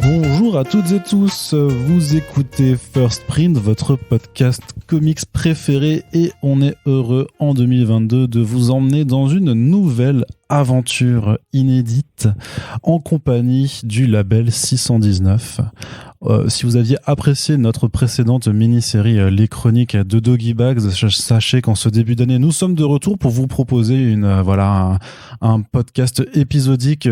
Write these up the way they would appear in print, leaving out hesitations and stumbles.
Bonjour à toutes et tous, vous écoutez First Print, votre podcast comics préféré, et on est heureux en 2022 de vous emmener dans une nouvelle aventure inédite en compagnie du label 619. Si vous aviez apprécié notre précédente mini-série Les Chroniques de Doggy Bags, sachez qu'en ce début d'année, nous sommes de retour pour vous proposer un podcast épisodique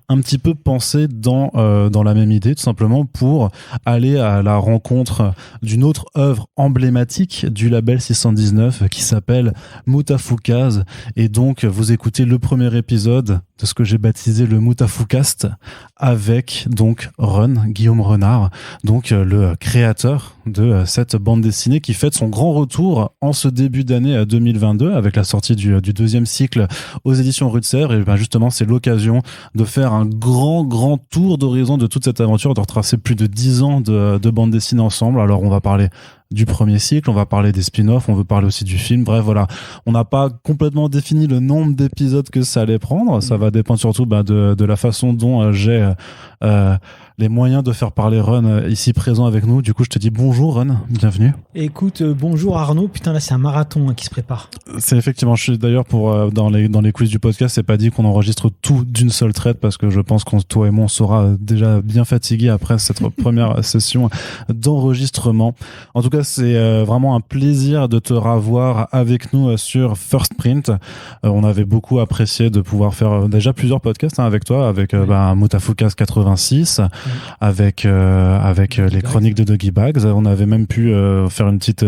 un petit peu pensé dans la même idée, tout simplement pour aller à la rencontre d'une autre œuvre emblématique du label 619 qui s'appelle Mutafukaz. Et donc, vous écoutez le premier épisode de ce que j'ai baptisé le Mutafukast avec donc Guillaume Renard, donc le créateur de cette bande dessinée qui fête son grand retour en ce début d'année 2022 avec la sortie du deuxième cycle aux éditions Rue de Sèvres. Et justement, c'est l'occasion de faire un grand tour d'horizon de toute cette aventure, de retracer plus de 10 ans de bande dessinée ensemble. Alors, on va parler du premier cycle, on va parler des spin-offs, on veut parler aussi du film. Bref, voilà. On n'a pas complètement défini le nombre d'épisodes que ça allait prendre. Ça va dépendre surtout de la façon dont j'ai les moyens de faire parler Run ici présent avec nous. Du coup, je te dis bonjour Run, bienvenue. Écoute, bonjour Arnaud. Putain, là, c'est un marathon qui se prépare. C'est effectivement, je suis d'ailleurs dans les quiz du podcast, c'est pas dit qu'on enregistre tout d'une seule traite parce que je pense qu'on, toi et moi, on sera déjà bien fatigués après cette première session d'enregistrement. En tout cas, c'est vraiment un plaisir de te revoir avec nous sur First Print. On avait beaucoup apprécié de pouvoir faire déjà plusieurs podcasts avec toi, avec Mutafukaz 86, avec les chroniques de Doggy Bags. On avait même pu faire une petite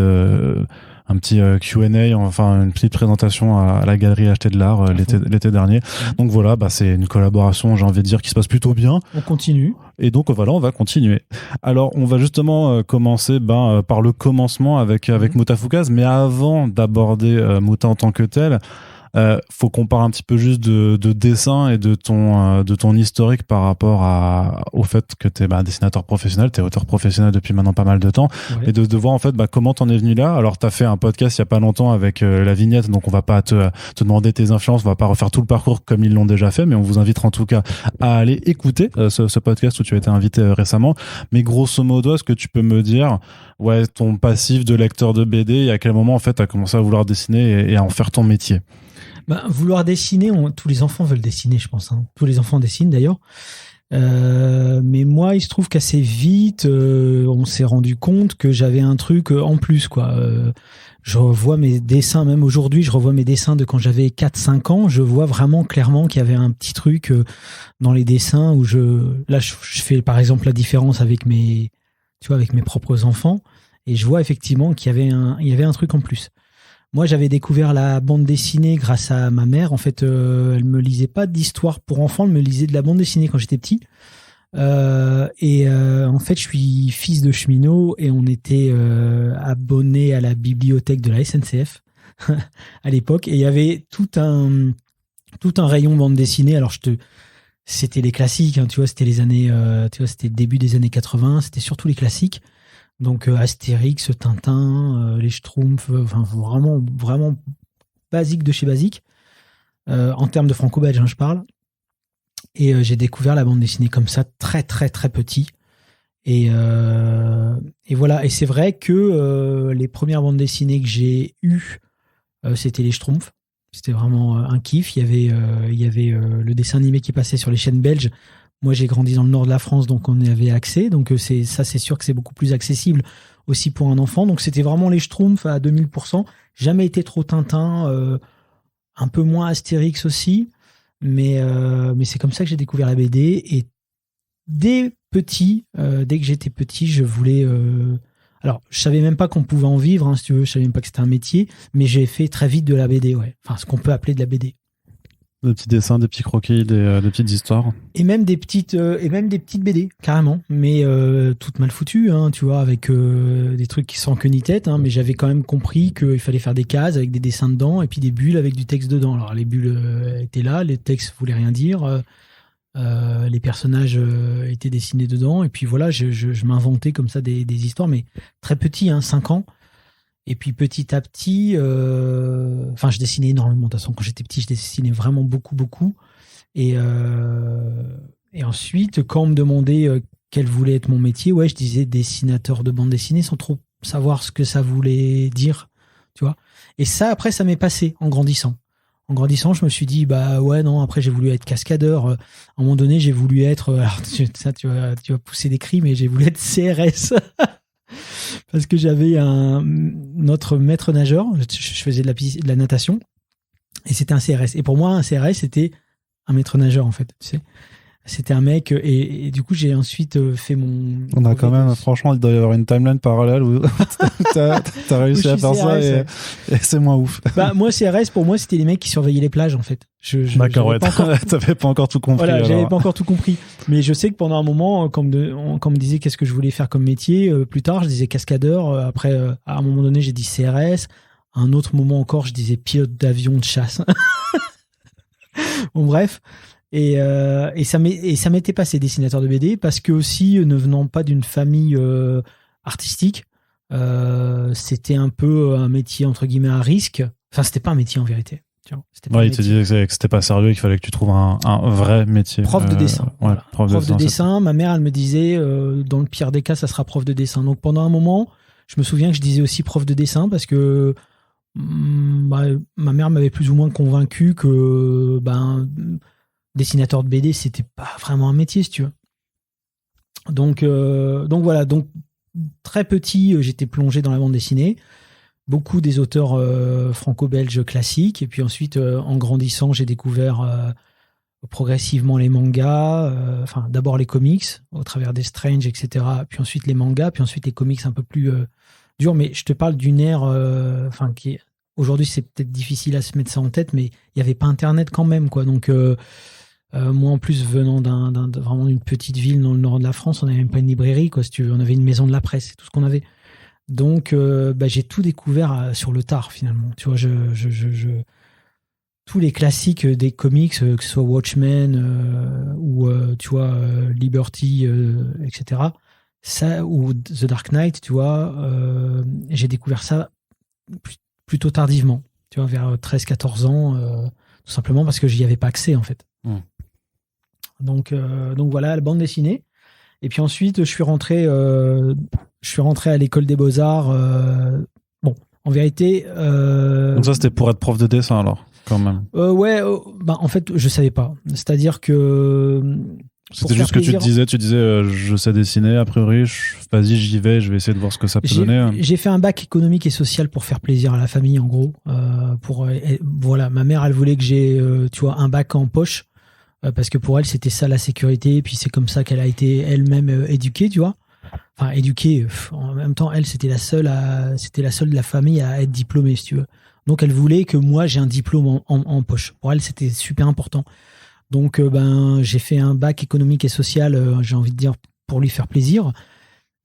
un petit Q&A, enfin une petite présentation à la galerie Acheter de l'Art l'été dernier. Donc voilà, c'est une collaboration, j'ai envie de dire, qui se passe plutôt bien. On continue. Et donc voilà, on va continuer. Alors on va justement commencer par le commencement avec Mutafukaz, mais avant d'aborder Muta en tant que tel, faut qu'on parle un petit peu juste de dessin et de ton historique par rapport au fait que t'es dessinateur professionnel, t'es auteur professionnel depuis maintenant pas mal de temps, et de voir en fait comment t'en es venu là. Alors t'as fait un podcast il y a pas longtemps avec la vignette, donc on va pas te demander tes influences, on va pas refaire tout le parcours comme ils l'ont déjà fait, mais on vous invitera en tout cas à aller écouter ce podcast où tu as été invité récemment. Mais grosso modo, est-ce que tu peux me dire ton passif de lecteur de BD et à quel moment en fait t'as commencé à vouloir dessiner et à en faire ton métier? Vouloir dessiner, tous les enfants veulent dessiner, je pense. Tous les enfants dessinent d'ailleurs. Mais moi, il se trouve qu'assez vite, on s'est rendu compte que j'avais un truc en plus, quoi. Je revois mes dessins, même aujourd'hui, je revois mes dessins de quand j'avais 4-5 ans. Je vois vraiment clairement qu'il y avait un petit truc dans les dessins où je fais par exemple la différence avec mes propres enfants, et je vois effectivement qu'il y avait un truc en plus. Moi, j'avais découvert la bande dessinée grâce à ma mère. En fait, elle me lisait pas d'histoire pour enfants, elle me lisait de la bande dessinée quand j'étais petit. En fait, je suis fils de cheminot et on était abonné à la bibliothèque de la SNCF à l'époque. Et il y avait tout un rayon bande dessinée. Alors, c'était les classiques, tu vois, c'était les années, c'était le début des années 80. C'était surtout les classiques. Donc Astérix, Tintin, les Schtroumpfs, enfin vraiment basique de chez basique, en termes de franco-belge, je parle. Et j'ai découvert la bande dessinée comme ça, très très très petit. Et voilà. Et c'est vrai que les premières bandes dessinées que j'ai eues, c'était les Schtroumpfs. C'était vraiment un kiff. Il y avait le dessin animé qui passait sur les chaînes belges. Moi, j'ai grandi dans le nord de la France, donc on y avait accès. Donc c'est sûr que c'est beaucoup plus accessible aussi pour un enfant. Donc c'était vraiment les Schtroumpfs à 2000%. Jamais été trop Tintin, un peu moins Astérix aussi. Mais c'est comme ça que j'ai découvert la BD. Et dès que j'étais petit, je voulais... Alors, je savais même pas qu'on pouvait en vivre, si tu veux. Je savais même pas que c'était un métier. Mais j'ai fait très vite de la BD, ouais. Enfin, ce qu'on peut appeler de la BD. Des petits dessins, des petits croquis, des petites histoires. Et même des petites BD, carrément. Mais toutes mal foutues, tu vois, avec des trucs qui sont en queue ni tête. Mais j'avais quand même compris qu'il fallait faire des cases avec des dessins dedans et puis des bulles avec du texte dedans. Alors les bulles étaient là, les textes voulaient rien dire. Les personnages étaient dessinés dedans. Et puis voilà, je m'inventais comme ça des histoires, mais très petit, 5 ans. Et puis petit à petit, je dessinais énormément. De toute façon, quand j'étais petit, je dessinais vraiment beaucoup. Et ensuite, quand on me demandait quel voulait être mon métier. Ouais, je disais dessinateur de bande dessinée sans trop savoir ce que ça voulait dire, tu vois. Et ça, après, ça m'est passé en grandissant. En grandissant, je me suis dit, bah ouais, non, après, j'ai voulu être cascadeur. À un moment donné, j'ai voulu être, alors ça, tu vas pousser des cris, mais j'ai voulu être CRS. Parce que j'avais notre maître nageur, je faisais de la natation, et c'était un CRS. Et pour moi, un CRS, c'était un maître nageur, en fait, tu sais. C'était un mec, et du coup, j'ai ensuite fait mon... On a quand même, franchement, il doit y avoir une timeline parallèle où t'as réussi à faire ça et c'est moins ouf. Bah, moi, CRS, pour moi, c'était les mecs qui surveillaient les plages, en fait. D'accord, ouais, t'avais pas encore tout compris. Voilà, j'avais pas encore tout compris. Mais je sais que pendant un moment, quand on me disait qu'est-ce que je voulais faire comme métier, plus tard, je disais cascadeur. Après, à un moment donné, j'ai dit CRS. À un autre moment encore, je disais pilote d'avion de chasse. Bon, bref. Et ça m'était passé dessinateur de BD parce que aussi, ne venant pas d'une famille artistique, c'était un peu un métier entre guillemets à risque. Enfin, c'était pas un métier en vérité. Ouais, il te disait que c'était pas sérieux, qu'il fallait que tu trouves un vrai métier. Prof de dessin. Ouais, voilà. Prof de dessin. Ma mère, elle me disait, dans le pire des cas, ça sera prof de dessin. Donc pendant un moment, je me souviens que je disais aussi prof de dessin parce que ma mère m'avait plus ou moins convaincu que dessinateur de BD, c'était pas vraiment un métier, si tu veux. Donc voilà. Donc très petit, j'étais plongé dans la bande dessinée. Beaucoup des auteurs franco-belges classiques. Et puis ensuite, en grandissant, j'ai découvert progressivement les mangas. Enfin, d'abord les comics, au travers des Strange, etc. Puis ensuite les mangas, puis ensuite les comics un peu plus durs. Mais je te parle d'une ère qui est... Aujourd'hui, c'est peut-être difficile à se mettre ça en tête, mais il n'y avait pas Internet quand même, quoi. Donc, moi, en plus, venant vraiment d'une petite ville dans le nord de la France, on n'avait même pas une librairie, quoi, si tu veux. On avait une maison de la presse, c'est tout ce qu'on avait. Donc, j'ai tout découvert sur le tard, finalement. Tu vois, tous les classiques des comics, que ce soit Watchmen ou, tu vois, Liberty, etc., ça, ou The Dark Knight, tu vois, j'ai découvert ça plutôt tardivement, tu vois, vers 13-14 ans, tout simplement parce que j'y avais pas accès, en fait. Donc voilà, la bande dessinée. Et puis ensuite, je suis rentré à l'école des Beaux-Arts. Bon, en vérité... Donc ça, c'était pour être prof de dessin, alors, quand même. Ouais, en fait, je savais pas. C'est-à-dire que... C'était juste que tu disais, je sais dessiner, a priori, vas-y, j'y vais, je vais essayer de voir ce que ça peut donner. J'ai fait un bac économique et social pour faire plaisir à la famille, en gros. Voilà, ma mère, elle voulait que j'ai, tu vois, un bac en poche, parce que pour elle, c'était ça la sécurité, et puis c'est comme ça qu'elle a été elle-même éduquée, tu vois. Enfin, éduquée, en même temps, elle, c'était la seule de la famille à être diplômée, si tu veux. Donc, elle voulait que moi, j'ai un diplôme en poche. Pour elle, c'était super important. Donc, j'ai fait un bac économique et social, j'ai envie de dire, pour lui faire plaisir.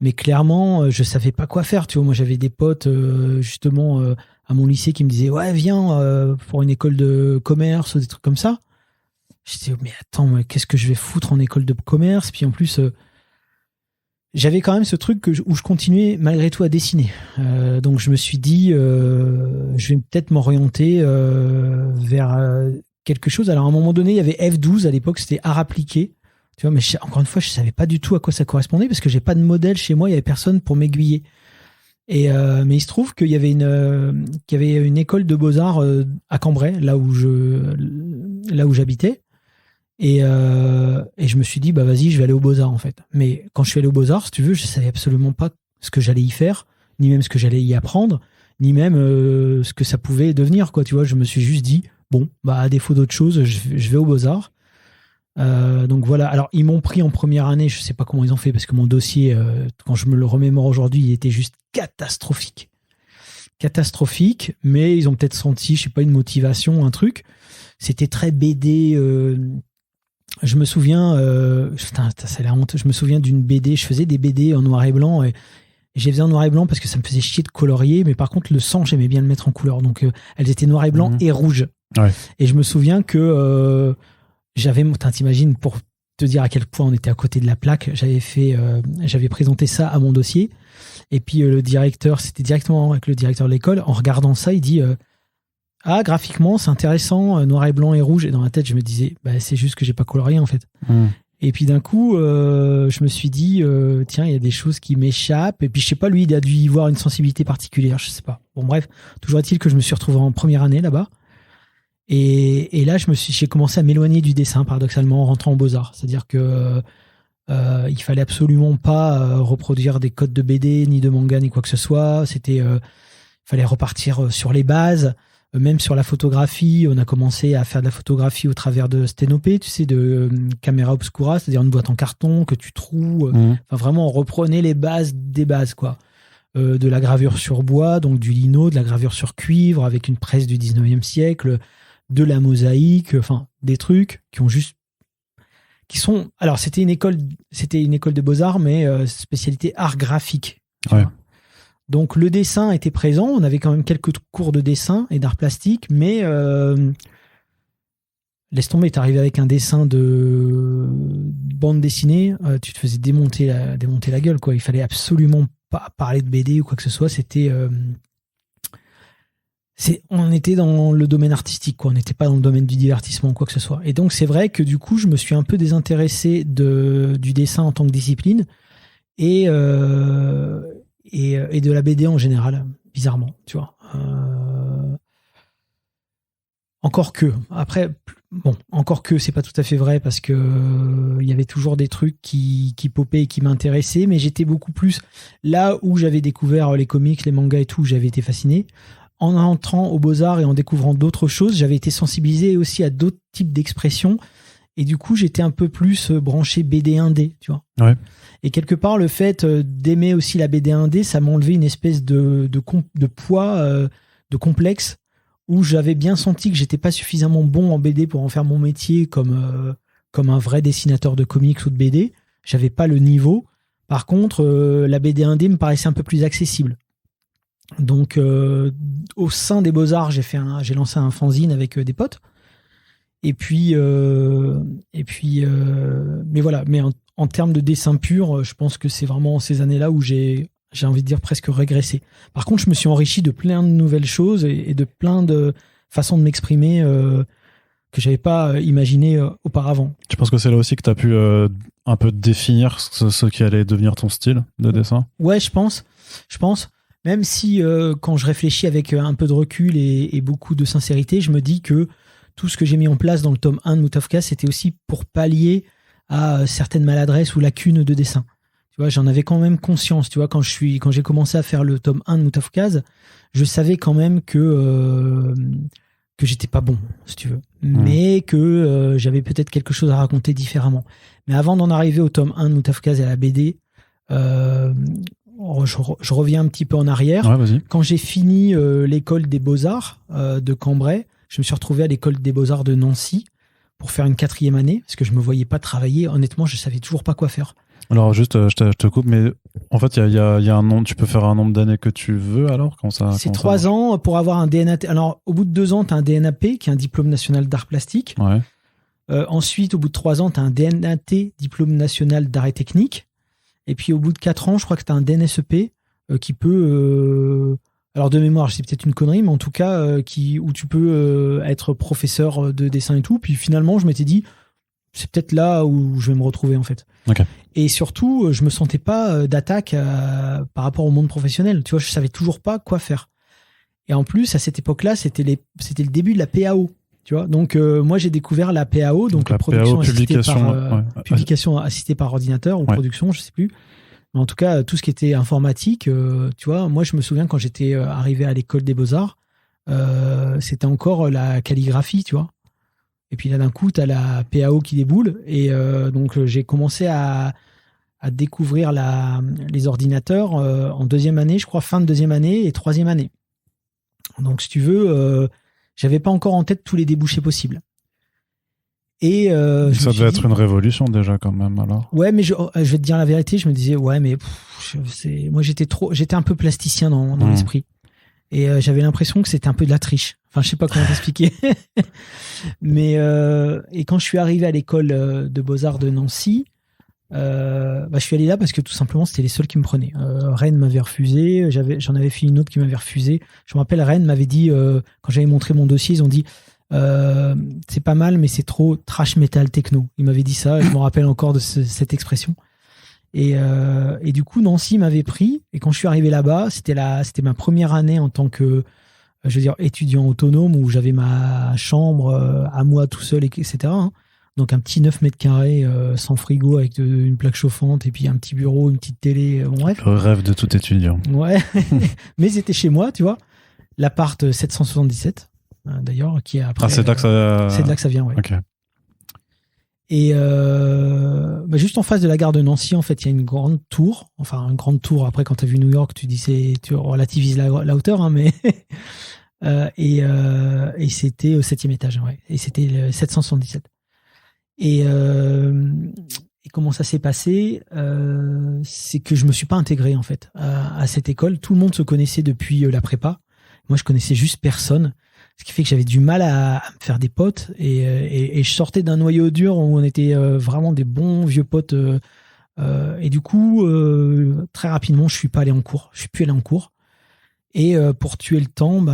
Mais clairement, je savais pas quoi faire. Tu vois, moi, j'avais des potes, justement, à mon lycée qui me disaient, ouais, viens pour une école de commerce ou des trucs comme ça. Je disais, mais attends, qu'est-ce que je vais foutre en école de commerce? Puis en plus, j'avais quand même ce truc où je continuais malgré tout à dessiner. Donc, je me suis dit, je vais peut-être m'orienter vers... quelque chose. Alors, à un moment donné, il y avait F12 à l'époque, c'était art appliqué. Tu vois, mais encore une fois, je savais pas du tout à quoi ça correspondait parce que j'ai pas de modèle chez moi, il y avait personne pour m'aiguiller. Mais il se trouve qu'il y avait une école de beaux-arts à Cambrai, là où j'habitais. Et je me suis dit, vas-y, je vais aller aux Beaux-Arts, en fait. Mais quand je suis allé aux Beaux-Arts, si tu veux, je savais absolument pas ce que j'allais y faire, ni même ce que j'allais y apprendre, ni même ce que ça pouvait devenir, quoi. Tu vois, je me suis juste dit, bon, à défaut d'autre chose, je vais aux Beaux-Arts. Donc voilà. Alors, ils m'ont pris en première année, je sais pas comment ils ont fait, parce que mon dossier, quand je me le remémore aujourd'hui, il était juste catastrophique. Catastrophique, mais ils ont peut-être senti, je sais pas, une motivation, un truc. C'était très BD. Je me souviens, putain, c'est la honte. Je me souviens d'une BD. Je faisais des BD en noir et blanc et je les faisais en noir et blanc parce que ça me faisait chier de colorier. Mais par contre, le sang, j'aimais bien le mettre en couleur. Donc, elles étaient noir et blanc et rouge. Ouais. Et je me souviens que t'imagines, pour te dire à quel point on était à côté de la plaque, j'avais présenté ça à mon dossier. Et puis le directeur, c'était directement avec le directeur de l'école. En regardant ça, il dit. Graphiquement, c'est intéressant, noir et blanc et rouge. Et dans ma tête, je me disais, c'est juste que j'ai pas colorié, en fait. Et puis d'un coup, je me suis dit, tiens, il y a des choses qui m'échappent. Et puis je sais pas, lui, il a dû y voir une sensibilité particulière, je sais pas. Bon bref, toujours est-il que je me suis retrouvé en première année là-bas. Et là, j'ai commencé à m'éloigner du dessin, paradoxalement, en rentrant en Beaux-Arts. C'est-à-dire que il fallait absolument pas reproduire des codes de BD, ni de manga, ni quoi que ce soit. Il fallait repartir sur les bases. Même sur la photographie, on a commencé à faire de la photographie au travers de Sténopé, tu sais, de caméra obscura, c'est-à-dire une boîte en carton que tu troues. Enfin, vraiment, on reprenait les bases des bases, quoi. De la gravure sur bois, donc du lino, de la gravure sur cuivre avec une presse du 19e siècle, de la mosaïque, enfin, des trucs qui sont. Alors, c'était une école de beaux-arts, mais spécialité art graphique. Ouais. Donc le dessin était présent, on avait quand même quelques cours de dessin et d'art plastique, mais laisse tomber, t'es arrivé avec un dessin de bande dessinée, tu te faisais démonter la gueule, quoi. Il fallait absolument pas parler de BD ou quoi que ce soit. On était dans le domaine artistique, quoi. On n'était pas dans le domaine du divertissement ou quoi que ce soit. Et donc c'est vrai que du coup, je me suis un peu désintéressé du dessin en tant que discipline et de la BD en général, bizarrement, tu vois. Encore que c'est pas tout à fait vrai parce que il y avait toujours des trucs qui popaient et qui m'intéressaient, mais j'étais beaucoup plus là où j'avais découvert les comics, les mangas et tout, j'avais été fasciné. En entrant aux Beaux-Arts et en découvrant d'autres choses, j'avais été sensibilisé aussi à d'autres types d'expressions et du coup, j'étais un peu plus branché BD 1D, tu vois. Ouais. Et quelque part, le fait d'aimer aussi la BD 1D, ça m'a enlevé une espèce de poids, de complexe, où j'avais bien senti que j'étais pas suffisamment bon en BD pour en faire mon métier comme un vrai dessinateur de comics ou de BD. J'avais pas le niveau. Par contre, la BD 1D me paraissait un peu plus accessible. Donc, au sein des Beaux-Arts, j'ai lancé un fanzine avec des potes. Et puis, mais voilà. Mais en termes de dessin pur, je pense que c'est vraiment ces années-là où j'ai envie de dire presque régressé. Par contre, je me suis enrichi de plein de nouvelles choses et de plein de façons de m'exprimer que j'avais pas imaginé auparavant. Tu penses que c'est là aussi que tu as pu un peu définir ce qui allait devenir ton style de dessin ? Ouais, je pense. Même si quand je réfléchis avec un peu de recul et beaucoup de sincérité, je me dis que tout ce que j'ai mis en place dans le tome 1 de Mout of Kaz, c'était aussi pour pallier à certaines maladresses ou lacunes de dessin. Tu vois, j'en avais quand même conscience. Tu vois, quand j'ai commencé à faire le tome 1 de Mout of Kaz, je savais quand même que j'étais pas bon, si tu veux. Mais que j'avais peut-être quelque chose à raconter différemment. Mais avant d'en arriver au tome 1 de Mout of Kaz et à la BD, je reviens un petit peu en arrière. Ouais, vas-y. Quand j'ai fini l'école des Beaux-Arts de Cambrai, je me suis retrouvé à l'école des Beaux-Arts de Nancy pour faire une 4e année, parce que je me voyais pas travailler. Honnêtement, je savais toujours pas quoi faire. Alors juste, je te coupe, mais en fait, il y a un nombre, tu peux faire un nombre d'années que tu veux alors quand ça. C'est 3 ans pour avoir un DNAT. Alors, au bout de 2 ans, tu as un DNAP, qui est un diplôme national d'art plastique. Ouais. Ensuite, au bout de 3 ans, tu as un DNAT, diplôme national d'art et technique. Et puis, au bout de 4 ans, je crois que tu as un DNSEP qui peut... alors, de mémoire, c'est peut-être une connerie, mais en tout cas, où tu peux être professeur de dessin et tout. Puis finalement, je m'étais dit, c'est peut-être là où je vais me retrouver, en fait. Okay. Et surtout, je me sentais pas d'attaque par rapport au monde professionnel. Tu vois, je savais toujours pas quoi faire. Et en plus, à cette époque-là, c'était le début de la PAO. Tu vois, donc moi j'ai découvert la PAO, donc la production publication assistée par ordinateur ou production, je sais plus. Mais en tout cas, tout ce qui était informatique, tu vois, moi je me souviens quand j'étais arrivé à l'école des Beaux-Arts, c'était encore la calligraphie, tu vois. Et puis là d'un coup, t'as la PAO qui déboule et donc j'ai commencé à découvrir les ordinateurs en 2e année, je crois, fin de 2e année et 3e année. Donc si tu veux, j'avais pas encore en tête tous les débouchés possibles. Et ça devait être une révolution déjà quand même alors. Ouais, mais je vais te dire la vérité, je me disais ouais, mais moi j'étais un peu plasticien dans l'esprit. Et j'avais l'impression que c'était un peu de la triche. Enfin, je sais pas comment t'expliquer. Mais et quand je suis arrivé à l'école de Beaux-Arts de Nancy, je suis allé là parce que tout simplement c'était les seuls qui me prenaient. Rennes m'avait refusé, j'en avais fait une autre qui m'avait refusé. Je me rappelle, Rennes m'avait dit quand j'avais montré mon dossier, ils ont dit c'est pas mal, mais c'est trop trash metal techno. Il m'avait dit ça, je me rappelle encore de cette expression. Et du coup, Nancy m'avait pris. Et quand je suis arrivé là-bas, c'était ma première année en tant que, je veux dire, étudiant autonome, où j'avais ma chambre à moi tout seul, etc. Hein. Donc un petit 9 mètres carrés sans frigo avec une plaque chauffante et puis un petit bureau, une petite télé, bon, bref. Le rêve de tout étudiant. Ouais, mais c'était chez moi, tu vois. L'appart 777, d'ailleurs, qui est après. Ah, c'est de là que ça... C'est de là que ça vient, ouais. Ok. Et juste en face de la gare de Nancy, en fait, il y a une grande tour. Enfin, une grande tour. Après, quand tu as vu New York, tu relativises la hauteur, hein, mais... et c'était au 7e étage, ouais. Et c'était le 777. Et comment ça s'est passé, c'est que je me suis pas intégré en fait à cette école. Tout le monde se connaissait depuis la prépa. Moi, je connaissais juste personne, ce qui fait que j'avais du mal à me faire des potes. Et je sortais d'un noyau dur où on était vraiment des bons vieux potes. Et du coup, très rapidement, je suis pas allé en cours. Je suis plus allé en cours. Et pour tuer le temps,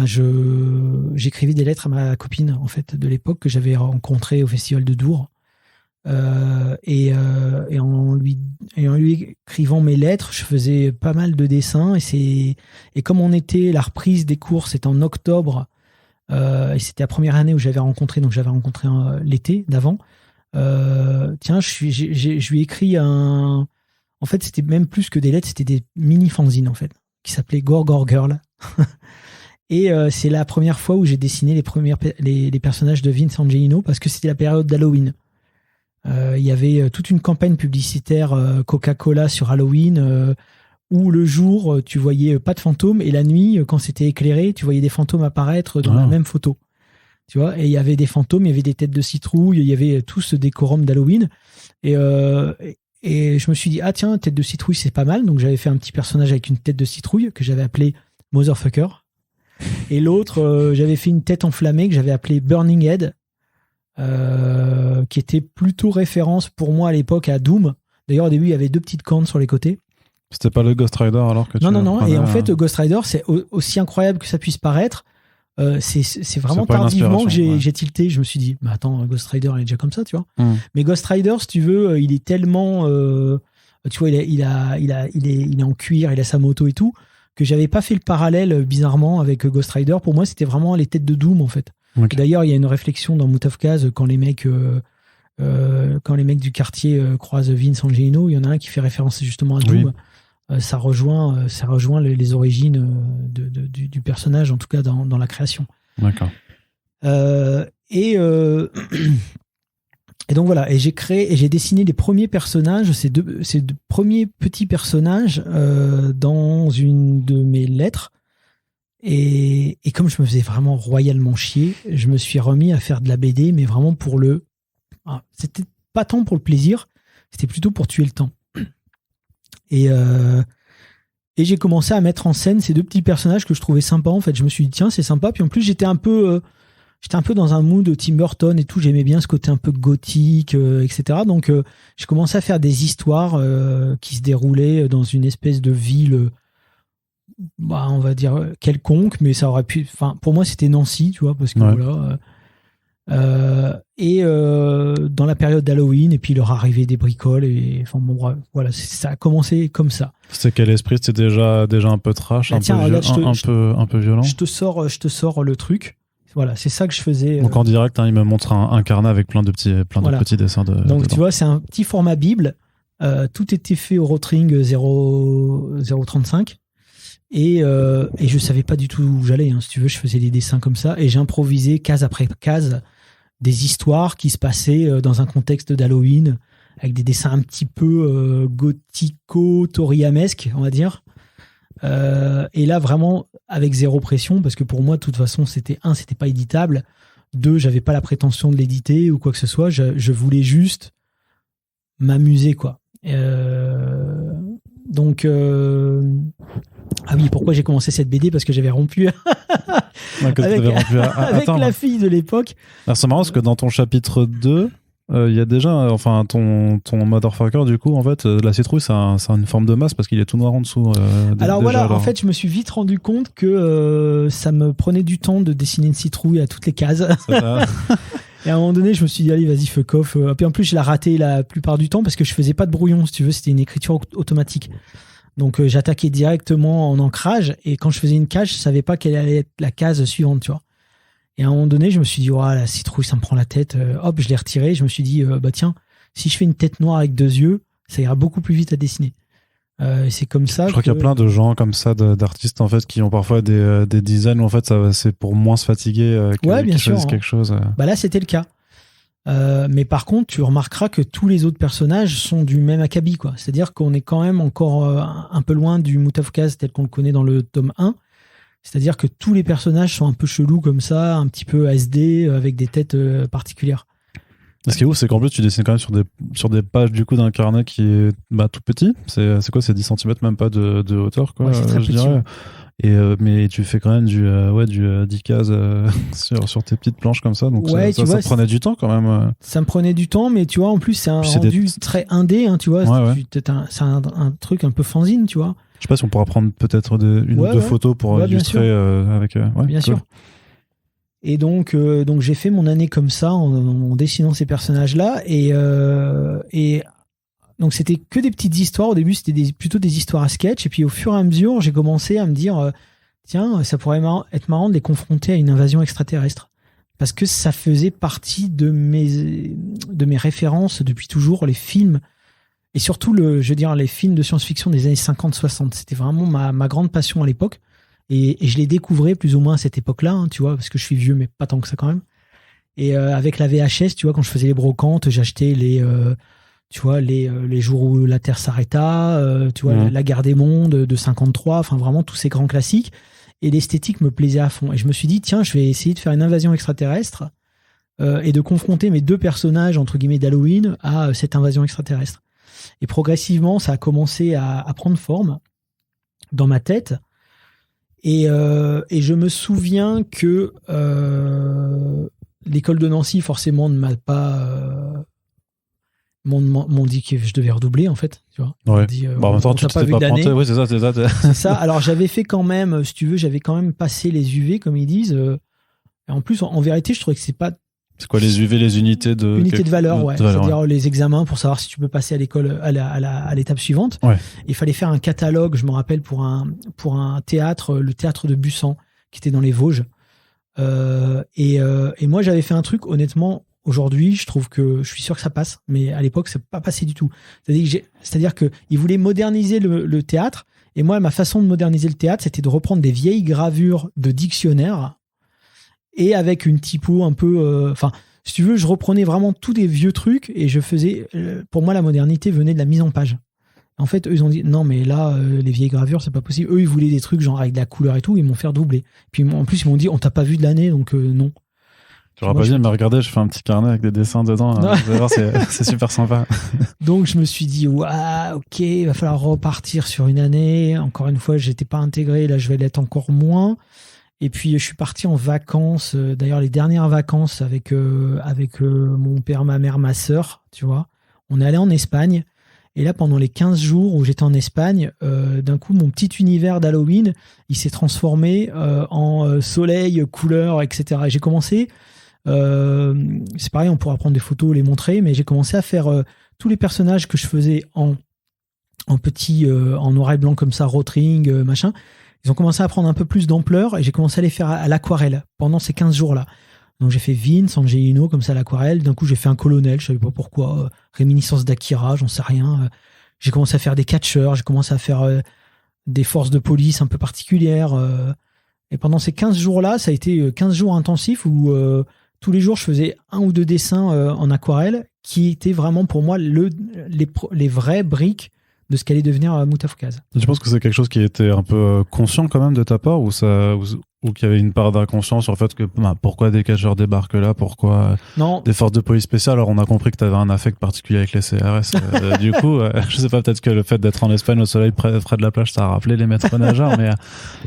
j'écrivais des lettres à ma copine en fait de l'époque que j'avais rencontrée au festival de Dour. Et en lui écrivant mes lettres, je faisais pas mal de dessins et comme on était la reprise des cours, c'était en octobre et c'était la première année où j'avais rencontré l'été d'avant. Je lui ai écrit en fait c'était même plus que des lettres, c'était des mini fanzines en fait qui s'appelaient Gorgor Girl. Et c'est la première fois où j'ai dessiné les personnages de Vince Angelino parce que c'était la période d'Halloween. Il y avait toute une campagne publicitaire Coca-Cola sur Halloween où le jour tu voyais pas de fantômes et la nuit quand c'était éclairé tu voyais des fantômes apparaître dans la même photo, tu vois, et il y avait des fantômes, il y avait des têtes de citrouille, il y avait tout ce décorum d'Halloween et je me suis dit ah tiens, tête de citrouille c'est pas mal, donc j'avais fait un petit personnage avec une tête de citrouille que j'avais appelé Motherfucker et l'autre j'avais fait une tête enflammée que j'avais appelé Burning Head. Qui était plutôt référence pour moi à l'époque à Doom. D'ailleurs, au début, il y avait 2 petites cornes sur les côtés. C'était pas le Ghost Rider alors que Non. Et en fait, Ghost Rider, c'est aussi incroyable que ça puisse paraître. C'est vraiment tardivement que j'ai tilté. Je me suis dit, mais attends, Ghost Rider, il est déjà comme ça, tu vois. Mais Ghost Rider, si tu veux, il est tellement, tu vois, il est en cuir, il a sa moto et tout, que j'avais pas fait le parallèle bizarrement avec Ghost Rider. Pour moi, c'était vraiment les têtes de Doom en fait. Okay. D'ailleurs, il y a une réflexion dans Mout of Kaz quand les mecs du quartier croisent Vince Angelino, il y en a un qui fait référence justement à Doom. Oui. Ça rejoint les origines du personnage, en tout cas dans la création. D'accord. Et donc voilà, et j'ai dessiné les premiers personnages, ces deux premiers petits personnages dans une de mes lettres. Et comme je me faisais vraiment royalement chier, je me suis remis à faire de la BD, mais vraiment c'était pas tant pour le plaisir, c'était plutôt pour tuer le temps. Et j'ai commencé à mettre en scène ces 2 petits personnages que je trouvais sympas. En fait, je me suis dit tiens, c'est sympa. Puis en plus, j'étais un peu dans un mood Tim Burton et tout. J'aimais bien ce côté un peu gothique, etc. Donc, j'ai commencé à faire des histoires qui se déroulaient dans une espèce de ville. On va dire quelconque, mais ça aurait pu. Enfin, pour moi, c'était Nancy, tu vois, parce que voilà. Dans la période d'Halloween, et puis il leur arrivait des bricoles, et enfin bon, bref, voilà, ça a commencé comme ça. C'était quel esprit? C'était déjà un peu trash, un peu violent. Je te sors le truc. Voilà, c'est ça que je faisais. Donc en direct, il me montre un carnet avec plein de petits dessins. Donc tu vois, c'est un petit format Bible. Tout était fait au Rotring 035. Et je savais pas du tout où j'allais, hein. Si tu veux, je faisais des dessins comme ça et j'improvisais case après case des histoires qui se passaient dans un contexte d'Halloween avec des dessins un petit peu gothico-toriyamesques, on va dire. Et là, vraiment, avec zéro pression, parce que pour moi, de toute façon, c'était pas éditable. 2, j'avais pas la prétention de l'éditer ou quoi que ce soit. Je voulais juste m'amuser, quoi. Donc, ah oui, pourquoi j'ai commencé cette BD? Parce que j'avais rompu avec la fille de l'époque. Alors, c'est marrant parce que dans ton chapitre 2, il y a déjà, enfin, ton motherfucker, du coup, en fait, la citrouille, c'est une forme de masse parce qu'il est tout noir en dessous. Alors voilà, en fait, je me suis vite rendu compte que ça me prenait du temps de dessiner une citrouille à toutes les cases. C'est ça. Et à un moment donné, je me suis dit, allez, vas-y, fuck off. Puis en plus, je l'ai raté la plupart du temps parce que je faisais pas de brouillon, si tu veux, c'était une écriture automatique. Donc j'attaquais directement en ancrage et quand je faisais une case, je savais pas quelle allait être la case suivante, tu vois. Et à un moment donné, je me suis dit, oh, la citrouille, ça me prend la tête. Hop, je l'ai retiré. Je me suis dit, bah tiens, si je fais une tête noire avec 2 yeux, ça ira beaucoup plus vite à dessiner. Et c'est comme ça. Je crois qu'il y a plein de gens comme ça, d'artistes en fait, qui ont parfois des designs où en fait c'est pour moins se fatiguer bien sûr, choisissent quelque chose. Bah là, c'était le cas. Mais par contre, tu remarqueras que tous les autres personnages sont du même acabit, quoi. C'est-à-dire qu'on est quand même encore un peu loin du Moutafkaz tel qu'on le connaît dans le tome 1. C'est-à-dire que tous les personnages sont un peu chelous comme ça, un petit peu SD, avec des têtes particulières. Ce qui est ouf, c'est qu'en plus, tu dessines quand même sur des pages du coup d'un carnet qui est tout petit. C'est quoi? C'est 10 cm, même pas de hauteur, quoi. Ouais, c'est très petit. Dirais. Et, mais tu fais quand même du 10 cases sur tes petites planches comme ça. Donc ouais, ça prenait du temps quand même. Ça me prenait du temps, mais tu vois, en plus, c'est un rendu très indé, hein, tu vois. Ouais, c'est un truc un peu fanzine, tu vois. Je sais pas si on pourra prendre peut-être une ou deux photos pour illustrer avec. Bien cool. sûr. Et donc j'ai fait mon année comme ça en dessinant ces personnages-là et donc c'était que des petites histoires. Au début, c'était plutôt des histoires à sketch et puis au fur et à mesure, j'ai commencé à me dire tiens, ça pourrait être marrant de les confronter à une invasion extraterrestre parce que ça faisait partie de mes références depuis toujours, les films et surtout les films de science-fiction des années 50-60. C'était vraiment ma grande passion à l'époque. Et je les découvrais plus ou moins à cette époque-là, hein, tu vois, parce que je suis vieux, mais pas tant que ça quand même. Et avec la VHS, tu vois, quand je faisais les brocantes, j'achetais les jours où la Terre s'arrêta, tu vois, la guerre des mondes de 53, enfin vraiment tous ces grands classiques. Et l'esthétique me plaisait à fond. Et je me suis dit, tiens, je vais essayer de faire une invasion extraterrestre et de confronter mes 2 personnages, entre guillemets, d'Halloween à cette invasion extraterrestre. Et progressivement, ça a commencé à prendre forme dans ma tête. Et je me souviens que l'école de Nancy, forcément, ne m'a pas... m'ont dit que je devais redoubler, en fait. Tu vois. Ouais. Dit, en même temps, tu t'es pas planté. Oui, c'est ça. C'est ça. Alors, j'avais fait quand même, si tu veux, j'avais quand même passé les UV, comme ils disent. Et en plus, en vérité, je trouvais que c'est pas... C'est quoi les UV, les unités de... Unités de valeur, ouais. C'est-à-dire les examens pour savoir si tu peux passer à l'école, à l'étape suivante. Ouais. Il fallait faire un catalogue, je me rappelle, pour un théâtre, le théâtre de Bussan, qui était dans les Vosges. Et moi, j'avais fait un truc, honnêtement, aujourd'hui, je trouve que je suis sûr que ça passe, mais à l'époque, c'est pas passé du tout. C'est-à-dire qu'ils voulaient moderniser le théâtre, et moi, ma façon de moderniser le théâtre, c'était de reprendre des vieilles gravures de dictionnaires, et avec une typo un peu... si tu veux, je reprenais vraiment tous des vieux trucs, et je faisais... pour moi, la modernité venait de la mise en page. En fait, eux, ils ont dit, non, mais là, les vieilles gravures, c'est pas possible. Eux, ils voulaient des trucs genre avec de la couleur et tout, ils m'ont fait doubler. Puis en plus, ils m'ont dit, on t'a pas vu de l'année, donc non. Tu n'auras pas dit, mais regardez, je fais un petit carnet avec des dessins dedans. Vous allez voir, c'est super sympa. Donc, je me suis dit, waouh, ok, il va falloir repartir sur une année. Encore une fois, j'étais pas intégré, là, je vais l'être encore moins. Et puis, je suis parti en vacances. D'ailleurs, les dernières vacances avec mon père, ma mère, ma sœur, tu vois. On est allé en Espagne. Et là, pendant les 15 jours où j'étais en Espagne, d'un coup, mon petit univers d'Halloween, il s'est transformé en soleil, couleurs, etc. Et j'ai commencé, c'est pareil, on pourra prendre des photos, les montrer, mais j'ai commencé à faire tous les personnages que je faisais en noir et blanc comme ça, rotring, machin. Ils ont commencé à prendre un peu plus d'ampleur et j'ai commencé à les faire à l'aquarelle pendant ces 15 jours-là. Donc j'ai fait Vince, Angelino, comme ça à l'aquarelle. D'un coup, j'ai fait un colonel, je savais pas pourquoi. Réminiscence d'Akira, j'en sais rien. J'ai commencé à faire des catcheurs, j'ai commencé à faire des forces de police un peu particulières. Et pendant ces 15 jours-là, ça a été 15 jours intensifs où tous les jours, je faisais 1 ou 2 dessins en aquarelle qui étaient vraiment pour moi les vraies briques de ce qu'allait devenir Moutafkaz. Je pense que c'est quelque chose qui était un peu conscient quand même de ta part ou Ou qu'il y avait une part d'inconscience sur le fait que pourquoi des cacheurs débarquent là, pourquoi des forces de police spéciales. Alors on a compris que tu avais un affect particulier avec les CRS. Du coup, je sais pas, peut-être que le fait d'être en Espagne au soleil près de la plage, ça a rappelé les maîtres nageurs.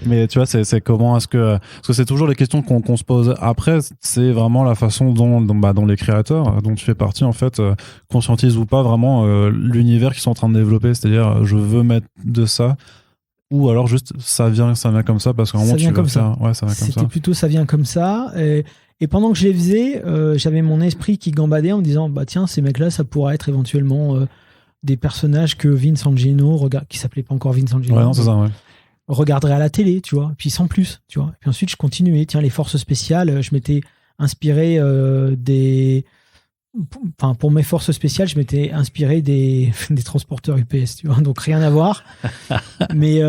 mais tu vois, c'est comment est-ce que... Parce que c'est toujours les questions qu'on se pose après. C'est vraiment la façon dont les créateurs, dont tu fais partie, en fait, conscientisent ou pas vraiment l'univers qu'ils sont en train de développer. C'est-à-dire, je veux mettre de ça. Ou alors juste ça vient comme ça parce qu'à un moment tu veux faire. Ouais, ça vient comme ça. C'était plutôt ça vient comme ça. Et pendant que je les faisais, j'avais mon esprit qui gambadait en me disant bah tiens, ces mecs-là, ça pourrait être éventuellement des personnages que Vince Angino, qui s'appelait pas encore Vince Angino, ouais, non, c'est ça, ouais. regarderait à la télé, tu vois. Puis sans plus, tu vois. Puis ensuite, je continuais. Tiens, les forces spéciales, je m'étais inspiré pour mes forces spéciales, je m'étais inspiré des transporteurs UPS, tu vois, donc rien à voir. Mais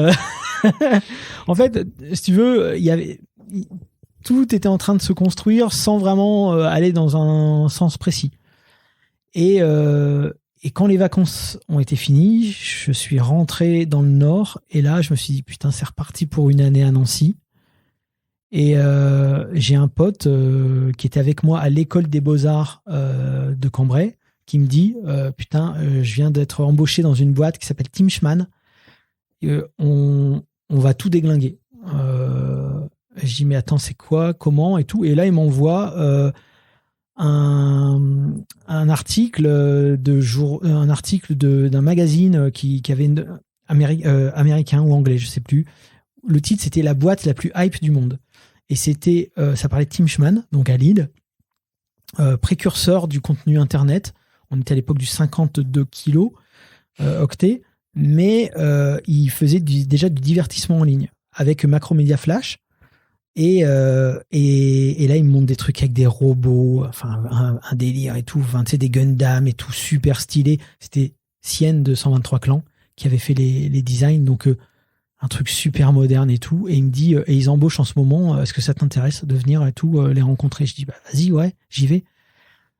en fait, si tu veux, tout était en train de se construire sans vraiment aller dans un sens précis. Et quand les vacances ont été finies, je suis rentré dans le Nord et là, je me suis dit putain, c'est reparti pour une année à Nancy. Et j'ai un pote qui était avec moi à l'école des Beaux-Arts de Cambrai qui me dit putain, je viens d'être embauché dans une boîte qui s'appelle Teamschman. On va tout déglinguer. Je dis mais attends, c'est quoi, comment et tout. Et là, il m'envoie un article d'un magazine qui avait américain ou anglais, je sais plus. Le titre, c'était la boîte la plus hype du monde. Et c'était, ça parlait de Teamschman, donc à Lille, précurseur du contenu Internet. On était à l'époque du 52 kilos octets, mais il faisait déjà du divertissement en ligne avec Macromedia Flash. Et là, il me montre des trucs avec des robots, enfin un délire et tout, enfin, tu sais, des Gundam et tout, super stylé. C'était Sienne de 123 Clans qui avait fait les designs, donc un truc super moderne et tout. Et il me dit, et ils embauchent en ce moment, est-ce que ça t'intéresse de venir et tout, les rencontrer? Je dis, bah vas-y, ouais, j'y vais.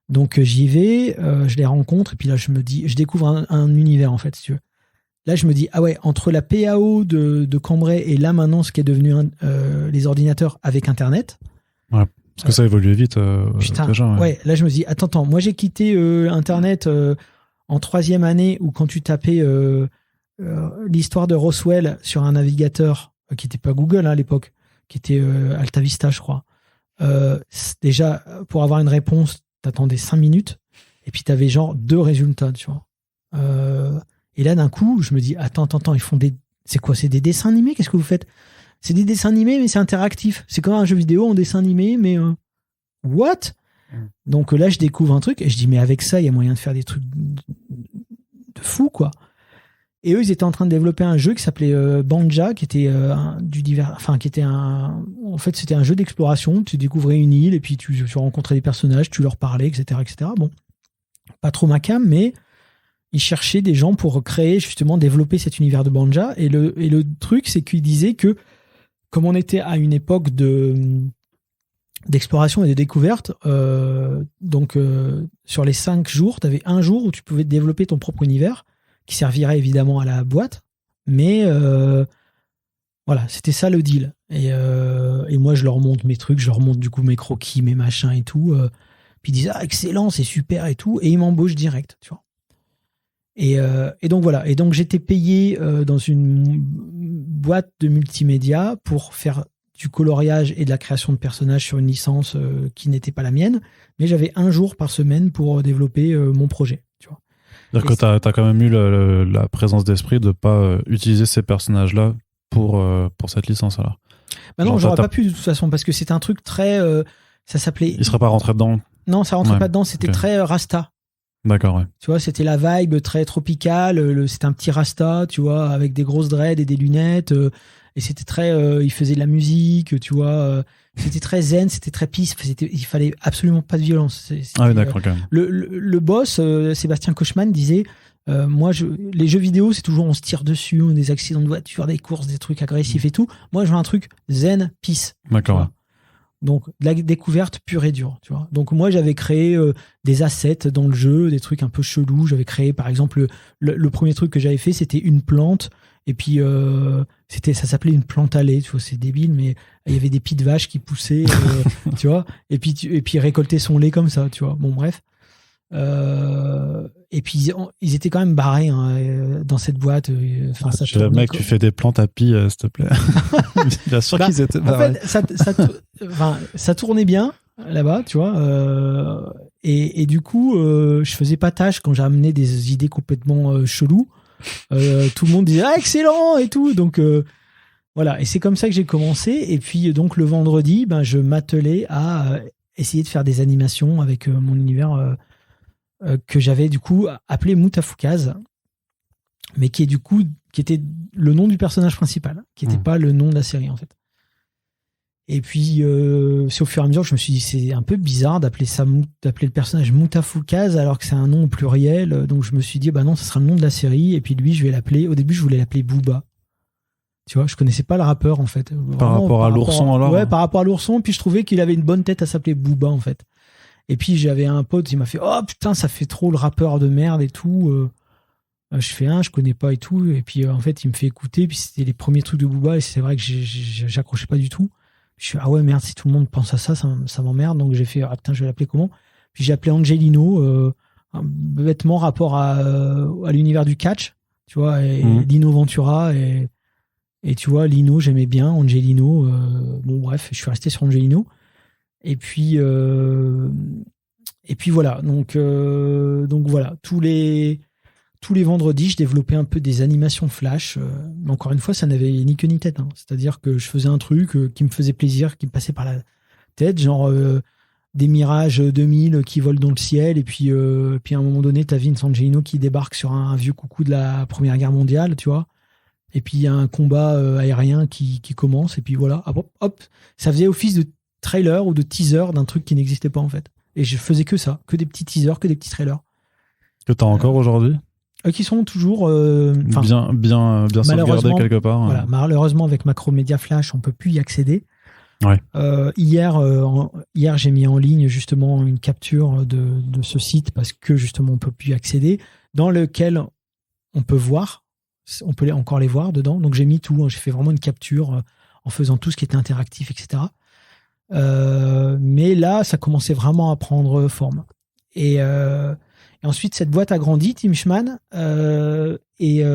Donc j'y vais, je les rencontre, et puis là, je me dis, je découvre un univers, en fait, si tu veux. Là, je me dis, ah ouais, entre la PAO de Cambrai et là, maintenant, ce qui est devenu les ordinateurs avec Internet. Ouais, parce que ça évolue vite. Putain, déjà, ouais, là, je me dis, attends, moi, j'ai quitté Internet en 3e année où quand tu tapais l'histoire de Roswell sur un navigateur qui n'était pas Google à l'époque, qui était Alta Vista, je crois. Déjà, pour avoir une réponse, t'attendais 5 minutes et puis t'avais genre 2 résultats, tu vois. Et là, d'un coup, je me dis, attends, ils font c'est quoi? C'est des dessins animés? Qu'est-ce que vous faites? C'est des dessins animés, mais c'est interactif. C'est comme un jeu vidéo en dessin animé, mais what? Donc là, je découvre un truc et je dis, mais avec ça, il y a moyen de faire des trucs de fou, quoi. Et eux, ils étaient en train de développer un jeu qui s'appelait Banja, qui était en fait, c'était un jeu d'exploration. Tu découvrais une île et puis tu rencontrais des personnages, tu leur parlais, etc., etc. Bon, pas trop ma cam, mais ils cherchaient des gens pour créer, justement, développer cet univers de Banja. Et le truc, c'est qu'ils disaient que, comme on était à une époque d'exploration et de découverte, sur les 5 jours, tu avais un jour où tu pouvais développer ton propre univers, qui servirait évidemment à la boîte, mais voilà, c'était ça le deal. Et moi, je leur montre mes trucs, je leur montre du coup mes croquis, mes machins et tout. Puis ils disent, ah, excellent, c'est super et tout. Et ils m'embauchent direct, tu vois. Et donc voilà. Et donc j'étais payé dans une boîte de multimédia pour faire du coloriage et de la création de personnages sur une licence qui n'était pas la mienne. Mais j'avais un jour par semaine pour développer mon projet, tu vois. C'est-à-dire que t'as quand même eu la présence d'esprit de pas utiliser ces personnages-là pour cette licence, alors. Bah non, j'aurais pas pu de toute façon, parce que c'était un truc très... ça s'appelait... Il serait pas rentré dedans? Non, ça rentrait pas dedans, c'était très Rasta. D'accord, ouais. Tu vois, c'était la vibe très tropicale, c'était un petit Rasta, tu vois, avec des grosses dreads et des lunettes, et c'était très... il faisait de la musique, tu vois... c'était très zen, c'était très peace, il fallait absolument pas de violence. Ah oui, d'accord, quand même. Le boss, Sébastien Kochman, disait moi, les jeux vidéo, c'est toujours on se tire dessus, on a des accidents de voiture, des courses, des trucs agressifs et tout. Moi, je veux un truc zen, peace. D'accord. Donc, de la découverte pure et dure, tu vois. Donc, moi, j'avais créé des assets dans le jeu, des trucs un peu chelous. J'avais créé, par exemple, le premier truc que j'avais fait, c'était une plante. Et puis, ça s'appelait une plante allée, tu vois, c'est débile, mais il y avait des pieds de vache qui poussaient, tu vois. Et puis, récolter son lait comme ça, tu vois. Bon, bref. Et puis, ils étaient quand même barrés dans cette boîte. Enfin, ça tournait, mec, tu fais des plantes à pie, s'il te plaît. Bien sûr qu'ils étaient barrés. En fait, ça tournait bien là-bas, tu vois. Et du coup, je faisais pas tâche quand j'ai amené des idées complètement cheloues. Tout le monde disait excellent et tout. Donc voilà. Et c'est comme ça que j'ai commencé. Et puis donc le vendredi, je m'attelais à essayer de faire des animations avec mon univers que j'avais du coup appelé Mutafukaz, mais qui était le nom du personnage principal, qui n'était pas le nom de la série en fait. Et puis c'est au fur et à mesure que je me suis dit c'est un peu bizarre d'appeler le personnage Mutafukaz alors que c'est un nom au pluriel. Donc je me suis dit non, ça sera le nom de la série. Et puis lui, je vais l'appeler. Au début, je voulais l'appeler Booba. Tu vois, je connaissais pas le rappeur en fait. Par rapport à l'ourson alors. Ouais, par rapport à l'ourson. Puis je trouvais qu'il avait une bonne tête à s'appeler Booba en fait. Et puis j'avais un pote, il m'a fait oh putain, ça fait trop le rappeur de merde et tout. Je fais je connais pas et tout. Et puis en fait, il me fait écouter. Puis c'était les premiers trucs de Booba et c'est vrai que j'accrochais pas du tout. Je suis ouais merde, si tout le monde pense à ça, ça m'emmerde. Donc j'ai fait putain, je vais l'appeler comment? Puis j'ai appelé Angelino, bêtement rapport à l'univers du catch, tu vois, et Lino Ventura et tu vois Lino, j'aimais bien Angelino. Bon bref, je suis resté sur Angelino. Et puis voilà. Donc voilà, tous les vendredis, je développais un peu des animations flash. Mais encore une fois, ça n'avait ni queue ni tête. C'est-à-dire que je faisais un truc qui me faisait plaisir, qui me passait par la tête, genre des Mirage 2000 qui volent dans le ciel. Et puis à un moment donné, t'as Vince Angelino qui débarque sur un vieux coucou de la Première Guerre mondiale, tu vois. Et puis il y a un combat aérien qui commence. Et puis voilà, hop, ça faisait office de trailer ou de teaser d'un truc qui n'existait pas en fait. Et je faisais que ça, que des petits teasers, que des petits trailers. Que t'as encore aujourd'hui? Qui sont toujours bien sauvegardés quelque part. Voilà, malheureusement, avec Macromedia Flash, on peut plus y accéder. Ouais. Hier, j'ai mis en ligne justement une capture de ce site parce que justement on peut plus y accéder, dans lequel on peut encore les voir dedans. Donc j'ai mis tout, j'ai fait vraiment une capture en faisant tout ce qui était interactif, etc. Mais là, ça commençait vraiment à prendre forme. Et ensuite, cette boîte a grandi, Team Schman, et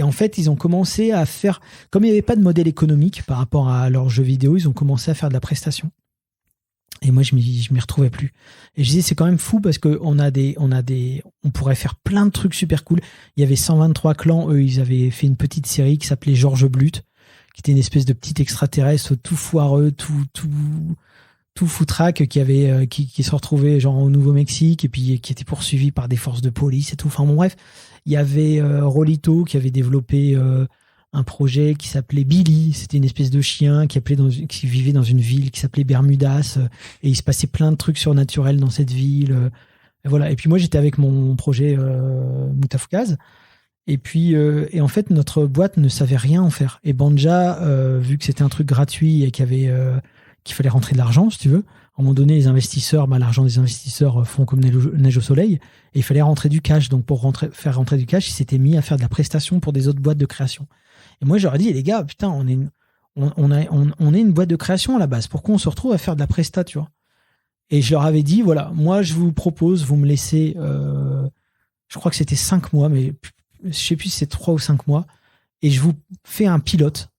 en fait, ils ont commencé à faire, comme il n'y avait pas de modèle économique par rapport à leurs jeux vidéo, ils ont commencé à faire de la prestation. Et moi, je m'y retrouvais plus. Et je disais, c'est quand même fou parce que on pourrait faire plein de trucs super cool. Il y avait 123 clans, eux, ils avaient fait une petite série qui s'appelait Georges Blut, qui était une espèce de petit extraterrestre tout foireux, tout foutraque qui se retrouvait genre au Nouveau-Mexique et puis qui était poursuivi par des forces de police et tout. Enfin bon bref, il y avait Rolito qui avait développé un projet qui s'appelait Billy. C'était une espèce de chien qui vivait dans une ville qui s'appelait Bermudas et il se passait plein de trucs surnaturels dans cette ville. Et voilà. Et puis moi j'étais avec mon projet Mutafukaz. Et puis et en fait notre boîte ne savait rien en faire. Et Banja, vu que c'était un truc gratuit et qu'il fallait rentrer de l'argent, si tu veux. À un moment donné, les investisseurs, l'argent des investisseurs font comme neige au soleil, et il fallait rentrer du cash. Donc, pour faire rentrer du cash, ils s'étaient mis à faire de la prestation pour des autres boîtes de création. Et moi, j'aurais dit, les gars, putain, on est une boîte de création à la base. Pourquoi on se retrouve à faire de la presta, tu vois? Et je leur avais dit, voilà, moi, je vous propose, vous me laissez, je crois que c'était 5 mois, mais je sais plus si c'est 3 ou 5 mois, et je vous fais un pilote.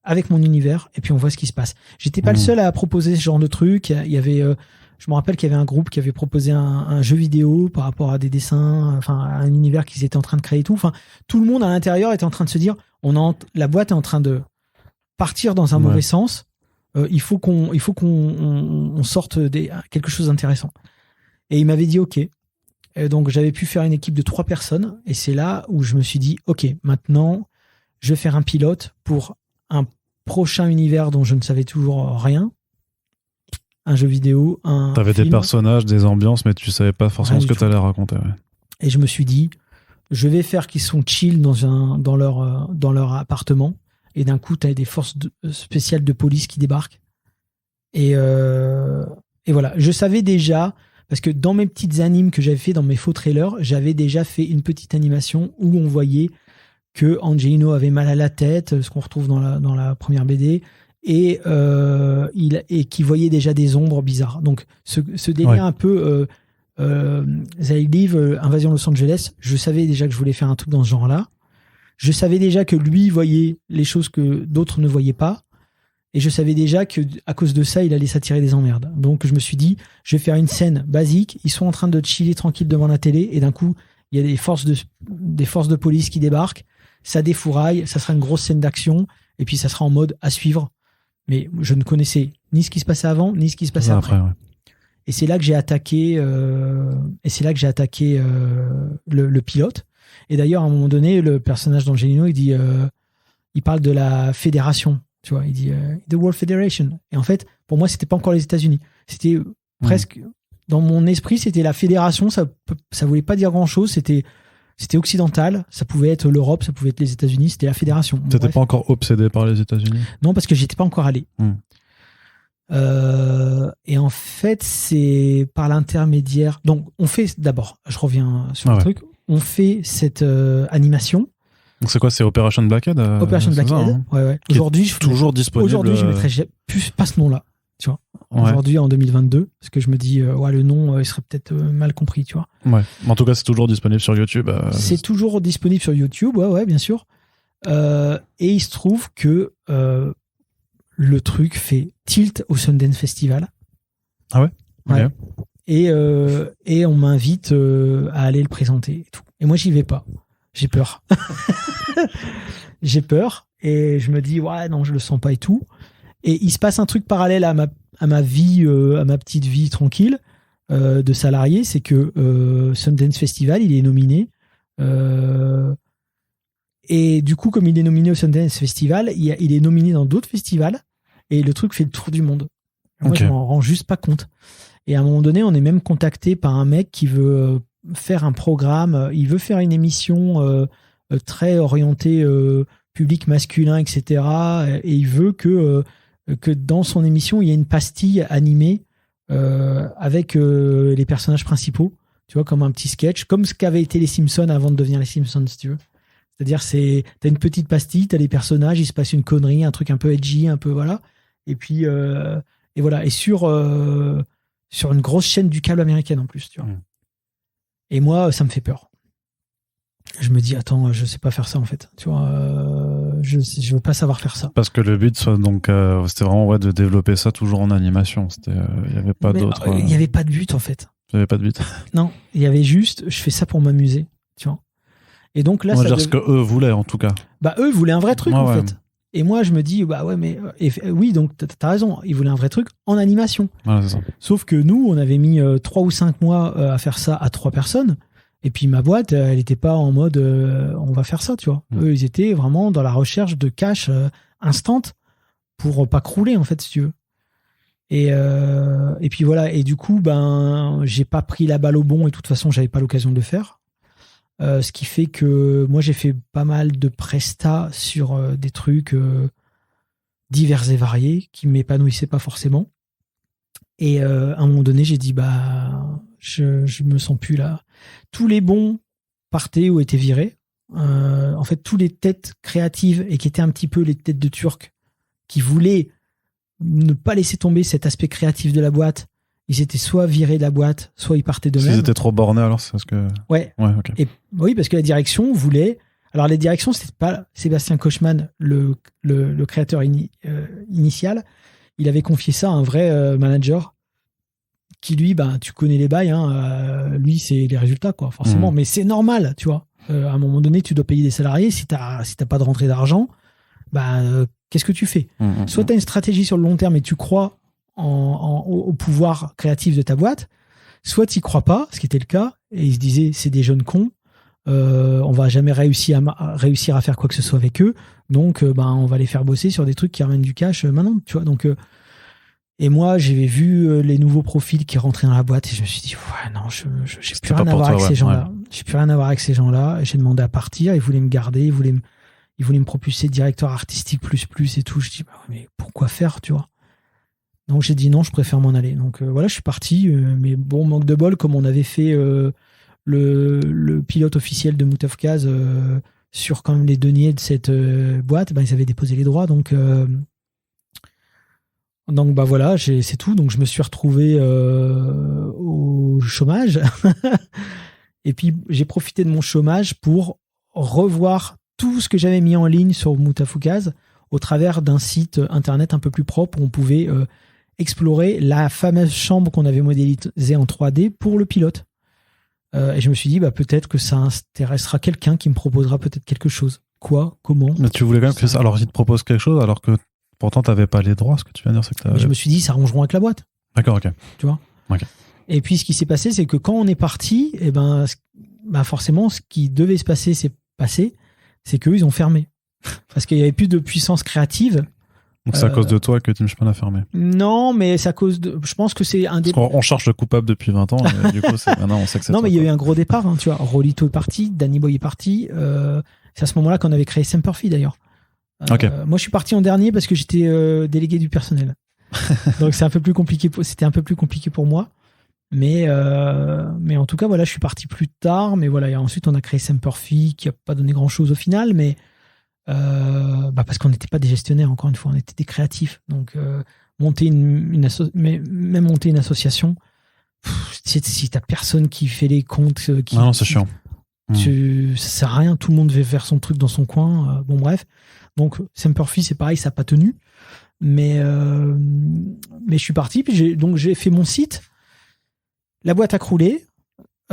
Avec mon univers et puis on voit ce qui se passe. J'étais pas le seul à proposer ce genre de truc. Il y avait, je me rappelle qu'il y avait un groupe qui avait proposé un jeu vidéo par rapport à des dessins, enfin à un univers qu'ils étaient en train de créer et tout. Enfin, tout le monde à l'intérieur était en train de se dire, la boîte est en train de partir dans un mauvais sens. Il faut qu'on sorte quelque chose d'intéressant. Et il m'avait dit OK. Et donc j'avais pu faire une équipe de 3 personnes et c'est là où je me suis dit OK, maintenant je vais faire un pilote pour un prochain univers dont je ne savais toujours rien. Un jeu vidéo, un T'avais film. Des personnages, des ambiances, mais tu savais pas forcément ce que t'allais raconter. Ouais. Et je me suis dit, je vais faire qu'ils sont chill dans leur appartement. et d'un coup, tu as des forces spéciales de police qui débarquent. Et voilà. Je savais déjà, parce que dans mes petites animes que j'avais fait dans mes faux trailers, j'avais déjà fait une petite animation où on voyait que Angelino avait mal à la tête, ce qu'on retrouve dans la première BD, et qui voyait déjà des ombres bizarres. Donc, ce délire un peu They Live, Invasion Los Angeles, je savais déjà que je voulais faire un truc dans ce genre-là. Je savais déjà que lui voyait les choses que d'autres ne voyaient pas. Et je savais déjà que à cause de ça, il allait s'attirer des emmerdes. Donc je me suis dit, je vais faire une scène basique. Ils sont en train de chiller tranquille devant la télé, et d'un coup, il y a des forces de police qui débarquent. Ça défouraille, ça sera une grosse scène d'action, et puis ça sera en mode à suivre. Mais je ne connaissais ni ce qui se passait avant, ni ce qui se passait après. Ouais. Et c'est là que j'ai attaqué. Le pilote. Et d'ailleurs, à un moment donné, le personnage d'Angelino, il parle de la fédération. Tu vois, il dit The World Federation. Et en fait, pour moi, c'était pas encore les États-Unis. C'était presque, dans mon esprit, c'était la fédération. Ça voulait pas dire grand-chose. C'était occidental. Ça pouvait être l'Europe, ça pouvait être les États-Unis. C'était la fédération. T'étais pas encore obsédé par les États-Unis? Non, parce que j'étais pas encore allé. Et en fait, c'est par l'intermédiaire. Donc, on fait d'abord. Je reviens sur le truc. On fait cette animation. Donc c'est quoi, c'est Operation Blackhead? Operation Blackhead, ouais. Aujourd'hui, toujours disponible. Aujourd'hui, je mettrais plus pas ce nom-là, tu vois. Aujourd'hui, en 2022, parce que je me dis, le nom, il serait peut-être mal compris, tu vois. Ouais. En tout cas, c'est toujours disponible sur YouTube. C'est toujours disponible sur YouTube, ouais, bien sûr. Et il se trouve que le truc fait tilt au Sundance Festival. Ah ouais. Ouais. Okay. Et on m'invite à aller le présenter et tout. Et moi, j'y vais pas. J'ai peur. J'ai peur et je me dis non, je le sens pas et tout. Et il se passe un truc parallèle à ma vie, à ma petite vie tranquille de salarié, c'est que Sundance Festival, il est nominé. Et du coup, comme il est nominé au Sundance Festival, il est nominé dans d'autres festivals et le truc fait le tour du monde. Moi, je m'en rends juste pas compte. Et à un moment donné, on est même contacté par un mec qui veut faire un programme, il veut faire une émission très orientée public masculin, etc. Et il veut que dans son émission, il y ait une pastille animée avec les personnages principaux, tu vois, comme un petit sketch, comme ce qu'avaient été les Simpsons avant de devenir les Simpsons, si tu veux. C'est-à-dire, t'as une petite pastille, t'as les personnages, il se passe une connerie, un truc un peu edgy, un peu voilà. Et puis, et voilà. Et sur une grosse chaîne du câble américaine en plus, tu vois. Et moi, ça me fait peur. Je me dis, attends, je sais pas faire ça en fait. Tu vois, je veux pas savoir faire ça. Parce que le but, c'était vraiment de développer ça toujours en animation. Il y avait pas d'autre. Il y avait pas de but en fait. Il y avait pas de but. Non, il y avait juste, je fais ça pour m'amuser, tu vois. Et donc là, ce que eux voulaient en tout cas. Bah eux voulaient un vrai truc en fait. Et moi, je me dis, oui, donc t'as raison, ils voulaient un vrai truc en animation. Voilà, c'est ça. Sauf que nous, on avait mis 3 ou 5 mois à faire ça à 3 personnes. Et puis ma boîte, elle n'était pas en mode on va faire ça, tu vois. Eux, ils étaient vraiment dans la recherche de cash instant pour pas crouler, en fait, si tu veux. Et puis voilà. Et du coup, j'ai pas pris la balle au bon et de toute façon, j'avais pas l'occasion de le faire. Ce qui fait que moi j'ai fait pas mal de prestats sur des trucs divers et variés qui m'épanouissaient pas forcément. Et à un moment donné j'ai dit je me sens plus là. Tous les bons partaient ou étaient virés. En fait tous les têtes créatives et qui étaient un petit peu les têtes de Turcs qui voulaient ne pas laisser tomber cet aspect créatif de la boîte. Ils étaient soit virés de la boîte, soit ils partaient d'eux-mêmes. Ils étaient trop bornés alors, c'est parce que. Ouais. Ok. Et oui, parce que la direction voulait. Alors la direction, c'était pas Sébastien Kochman, le créateur initial. Il avait confié ça à un vrai manager qui lui, tu connais les bails. Lui, c'est les résultats quoi, forcément. Mais c'est normal, tu vois. À un moment donné, tu dois payer des salariés. Si t'as pas de rentrée d'argent, qu'est-ce que tu fais? Soit t'as une stratégie sur le long terme et tu crois au pouvoir créatif de ta boîte, soit tu n'y crois pas, ce qui était le cas, et ils se disaient c'est des jeunes cons, on va jamais réussir à faire quoi que ce soit avec eux, donc on va les faire bosser sur des trucs qui ramènent du cash maintenant, tu vois. Donc et moi j'ai vu les nouveaux profils qui rentraient dans la boîte et je me suis dit non, j'ai plus rien à voir avec ces gens-là. J'ai plus rien à voir avec ces gens-là. J'ai demandé à partir, ils voulaient me garder, Ils voulaient me propulser directeur artistique plus et tout. Je dis, mais pourquoi faire, tu vois? Donc j'ai dit non, je préfère m'en aller. Donc voilà, je suis parti. Mais bon, manque de bol, comme on avait fait le pilote officiel de Moutafkaz sur quand même les deniers de cette boîte, ils avaient déposé les droits. Donc bah voilà, c'est tout. Donc je me suis retrouvé au chômage. Et puis j'ai profité de mon chômage pour revoir tout ce que j'avais mis en ligne sur Moutafkaz au travers d'un site internet un peu plus propre où on pouvait explorer la fameuse chambre qu'on avait modélisée en 3D pour le pilote. Et je me suis dit, peut-être que ça intéressera quelqu'un qui me proposera peut-être quelque chose. Quoi? Comment? Mais tu voulais quand même que ça... Alors, il te propose quelque chose alors que pourtant, tu n'avais pas les droits. Ce que tu viens de dire, c'est que je me suis dit, ça arrangeront avec la boîte. D'accord, ok. Tu vois? Ok. Et puis, ce qui s'est passé, c'est que quand on est parti, forcément, ce qui devait se passer s'est passé. C'est qu'eux, ils ont fermé. Parce qu'il n'y avait plus de puissance créative. Donc c'est à cause de toi que Team Span a fermé. Non, mais c'est à cause de... Je pense que c'est un des... On cherche le coupable depuis 20 ans, et du coup, maintenant, on sait que c'est... Non, mais il y a eu un gros départ, tu vois. Rolito est parti, Danny Boy est parti. C'est à ce moment-là qu'on avait créé Semperfi, d'ailleurs. Moi, je suis parti en dernier parce que j'étais délégué du personnel. Donc c'est un peu plus compliqué. C'était un peu plus compliqué pour moi. Mais en tout cas, voilà, je suis parti plus tard. Mais voilà, et ensuite, on a créé Semperfi, qui n'a pas donné grand-chose au final, mais... parce qu'on n'était pas des gestionnaires, encore une fois, on était des créatifs. Donc monter même monter une association, si t'as personne qui fait les comptes, non, c'est chiant. Ça sert à rien, tout le monde veut faire son truc dans son coin. Bon bref, donc Semperfi c'est pareil, ça n'a pas tenu. Mais je suis parti, puis j'ai fait mon site. La boîte a croulé.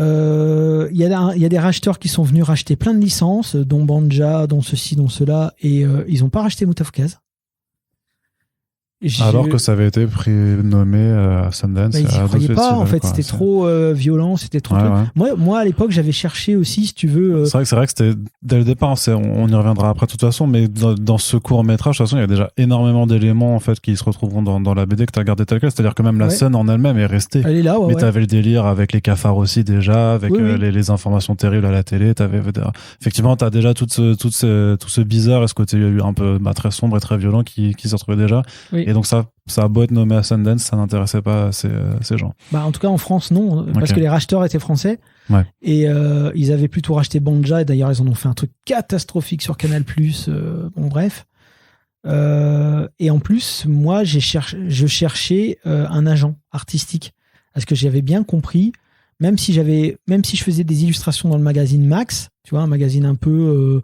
Il y a des racheteurs qui sont venus racheter plein de licences, dont Banja, dont ceci, dont cela, et ils n'ont pas racheté Moutafkaz. Alors que ça avait été prénommé à Sundance. Ils n'y croyaient pas, en fait, c'était trop violent, c'était trop... Ouais. Moi, à l'époque, j'avais cherché aussi, si tu veux... C'est vrai que c'était, dès le départ, on y reviendra après de toute façon, mais dans ce court-métrage, de toute façon, il y a déjà énormément d'éléments, en fait, qui se retrouveront dans la BD que tu as gardé tel quel, c'est-à-dire que même la scène en elle-même est restée. Elle est là, mais tu avais le délire avec les cafards aussi déjà, avec les informations terribles à la télé, effectivement, tu as déjà tout ce bizarre et ce côté un peu très sombre et très violent qui se retrouvait déjà. Oui. Et donc ça a beau être nommé à Sundance, ça n'intéressait pas ces gens. En tout cas, en France, non, parce que les racheteurs étaient français. Ouais. Et ils avaient plutôt racheté Banja, et d'ailleurs, ils en ont fait un truc catastrophique sur Canal+. Bon, bref. Et en plus, moi, je cherchais un agent artistique. Parce que j'avais bien compris, même si je faisais des illustrations dans le magazine Max, tu vois, un magazine un peu...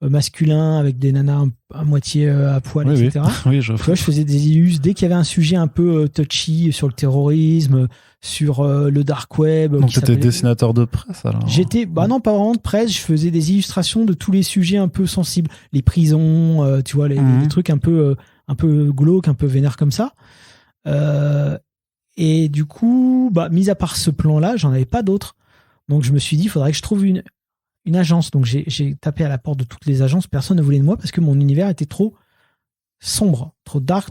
masculin avec des nanas à moitié à poil, etc. Oui, je faisais des illus dès qu'il y avait un sujet un peu touchy sur le terrorisme, sur le dark web. Donc t'étais dessinateur de presse alors? J'étais, non, pas vraiment de presse, je faisais des illustrations de tous les sujets un peu sensibles, les prisons, tu vois, les trucs un peu glauques, un peu vénères comme ça. Et du coup, mis à part ce plan-là, j'en avais pas d'autres. Donc je me suis dit, il faudrait que je trouve une agence. Donc j'ai tapé à la porte de toutes les agences, personne ne voulait de moi parce que mon univers était trop sombre, trop dark,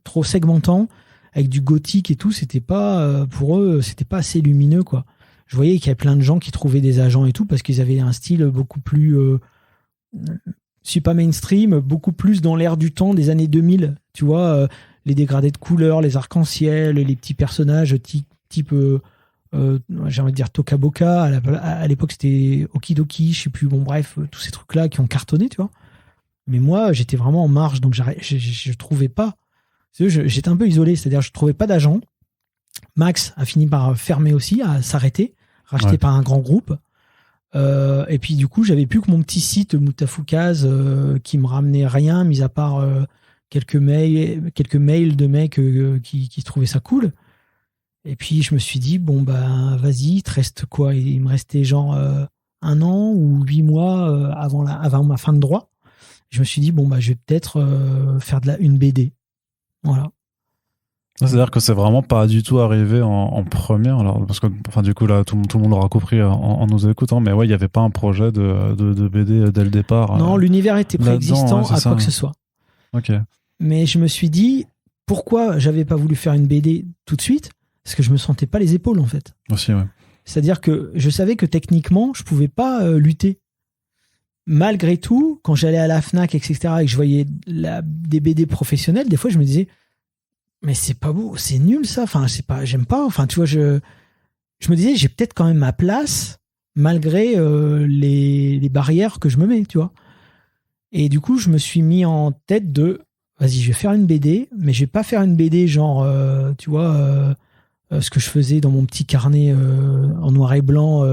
trop segmentant, avec du gothique et tout. C'était pas, pour eux, c'était pas assez lumineux, quoi. Je voyais qu'il y avait plein de gens qui trouvaient des agents et tout parce qu'ils avaient un style beaucoup plus, si pas mainstream, beaucoup plus dans l'air du temps des années 2000. Tu vois, les dégradés de couleurs, les arcs-en-ciel, les petits personnages type j'ai envie de dire Toka Boka, à l'époque c'était Okidoki, je sais plus, bon bref, tous ces trucs là qui ont cartonné, tu vois. Mais moi j'étais vraiment en marge, donc je trouvais pas, j'étais un peu isolé, c'est-à-dire je trouvais pas d'agent. Max a fini par fermer aussi, à s'arrêter, racheté par un grand groupe, et puis du coup j'avais plus que mon petit site Moutafkaz qui me ramenait rien, mis à part quelques mails de mecs qui trouvaient ça cool. Et puis, je me suis dit, vas-y, il te reste quoi? Il me restait genre 1 an ou 8 mois avant ma fin de droit. Je me suis dit, je vais peut-être faire une BD. Voilà. C'est-à-dire que c'est vraiment pas du tout arrivé en première, alors, parce que, du coup, là, tout le monde l'aura compris en nous écoutant, mais ouais, il n'y avait pas un projet de BD dès le départ. Non, l'univers était préexistant à quoi que ce soit. Ok. Mais je me suis dit, pourquoi j'avais pas voulu faire une BD tout de suite? Parce que je me sentais pas les épaules, en fait. Aussi, ouais. C'est-à-dire que je savais que techniquement, je pouvais pas lutter. malgré tout, quand j'allais à la Fnac, etc., et que je voyais des BD professionnels, des fois, je me disais, mais c'est pas beau, c'est nul ça. Enfin, j'aime pas. Enfin, tu vois, je me disais, j'ai peut-être quand même ma place malgré les barrières que je me mets, tu vois. Et du coup, je me suis mis en tête de, vas-y, je vais faire une BD, mais je vais pas faire une BD genre, tu vois, ce que je faisais dans mon petit carnet en noir et blanc,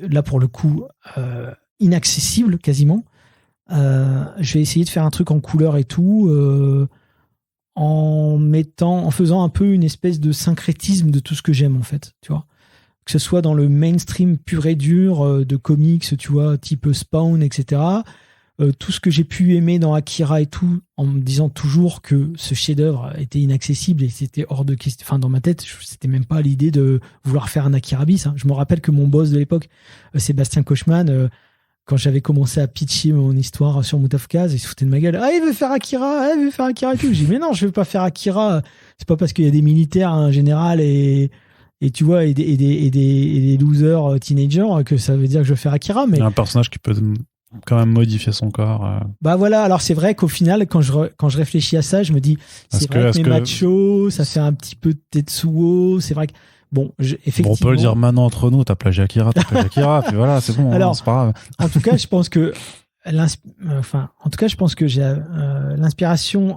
là pour le coup, inaccessible quasiment. Je vais essayer de faire un truc en couleur et tout, en faisant un peu une espèce de syncrétisme de tout ce que j'aime en fait, tu vois. Que ce soit dans le mainstream pur et dur de comics, tu vois, type Spawn, etc. Tout ce que j'ai pu aimer dans Akira et tout, en me disant toujours que ce chef-d'œuvre était inaccessible et c'était hors de question. Enfin, dans ma tête, c'était même pas l'idée de vouloir faire un Akira bis. Hein. Je me rappelle que mon boss de l'époque, Sébastien Kochman, quand j'avais commencé à pitcher mon histoire sur Moutafkaz, il se foutait de ma gueule. Ah, il veut faire Akira, il veut faire Akira et tout. J'ai dit, mais non, je veux pas faire Akira. C'est pas parce qu'il y a des militaires, un général et tu vois, et des losers teenagers que ça veut dire que je veux faire Akira. Mais il y a un personnage qui peut quand même modifier son corps. Bah voilà, alors c'est vrai qu'au final, quand je réfléchis à ça, je me dis, c'est vrai que mes machos, ça fait un petit peu de Tetsuo, c'est vrai que, bon, effectivement... Bon, on peut le dire maintenant entre nous, t'as plagié Akira, puis voilà, c'est bon, alors, c'est pas grave. En tout cas, je pense que j'ai l'inspiration,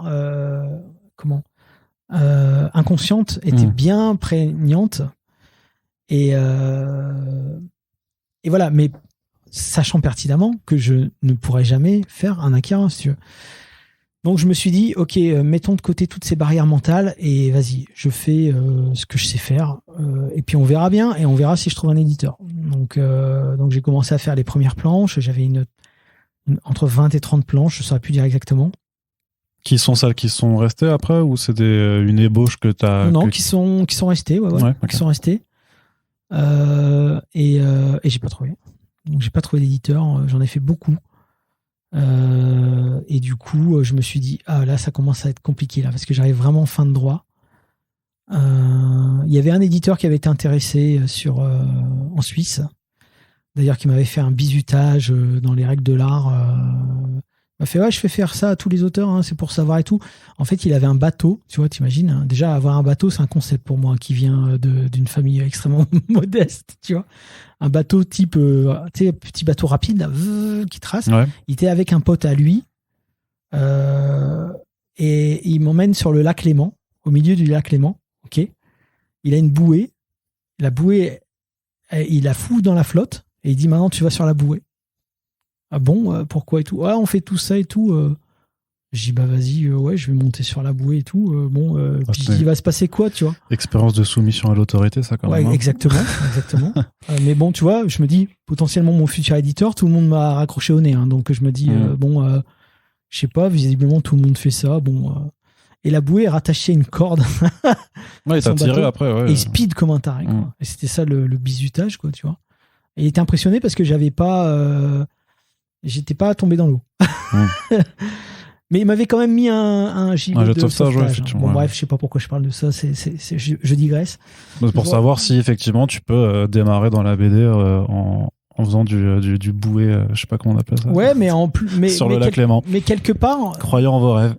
inconsciente était bien prégnante et voilà, mais sachant pertinemment que je ne pourrais jamais faire un Akira, si tu veux. Donc je me suis dit, ok, mettons de côté toutes ces barrières mentales et vas-y, je fais ce que je sais faire et puis on verra bien et on verra si je trouve un éditeur. Donc j'ai commencé à faire les premières planches, j'avais entre 20 et 30 planches, je ne saurais plus dire exactement. Qui sont celles qui sont restées après ou c'est une ébauche que tu as... Non, qui sont restées, ouais, okay. Qui sont restées. Et j'ai pas trouvé. Donc j'ai pas trouvé d'éditeur, j'en ai fait beaucoup. Et du coup, je me suis dit, ah là, ça commence à être compliqué là, parce que j'arrive vraiment en fin de droit. Il y avait un éditeur qui avait été intéressé en Suisse, d'ailleurs qui m'avait fait un bizutage dans les règles de l'art. Il m'a fait, ouais, je fais faire ça à tous les auteurs, hein, c'est pour savoir et tout. En fait, il avait un bateau, tu vois, t'imagines, hein, déjà avoir un bateau, c'est un concept pour moi qui vient d'une famille extrêmement modeste, tu vois. Un bateau type, tu sais, petit bateau rapide là, qui trace. Ouais. Il était avec un pote à lui et il m'emmène sur le lac Léman, au milieu du lac Léman. Ok. Il a une bouée. La bouée, il la fout dans la flotte et il dit maintenant tu vas sur la bouée. Ah bon, pourquoi et tout. Ah, on fait tout ça et tout. Je dis bah vas-y, ouais, je vais monter sur la bouée et tout. Puis je dis, il va se passer quoi, tu vois. Expérience de soumission à l'autorité, ça quand même. Ouais, exactement. Mais bon, tu vois, je me dis potentiellement mon futur éditeur, tout le monde m'a raccroché au nez, hein, donc je me dis je sais pas, visiblement tout le monde fait ça. Et la bouée est rattachée à une corde. Ouais, il t'a tiré après. Ouais. Et il speed comme un taré. Quoi. Et c'était ça le bizutage, quoi, tu vois. Et il était impressionné parce que j'étais pas tombé dans l'eau. Mais il m'avait quand même mis un gilet de sauvetage. Bon, bref, je sais pas pourquoi je parle de ça, je digresse. C'est pour savoir si effectivement tu peux démarrer dans la BD en faisant du bouée, je sais pas comment on appelle ça. Ouais, mais sur le lac Léman. Mais quelque part. Croyant en vos rêves.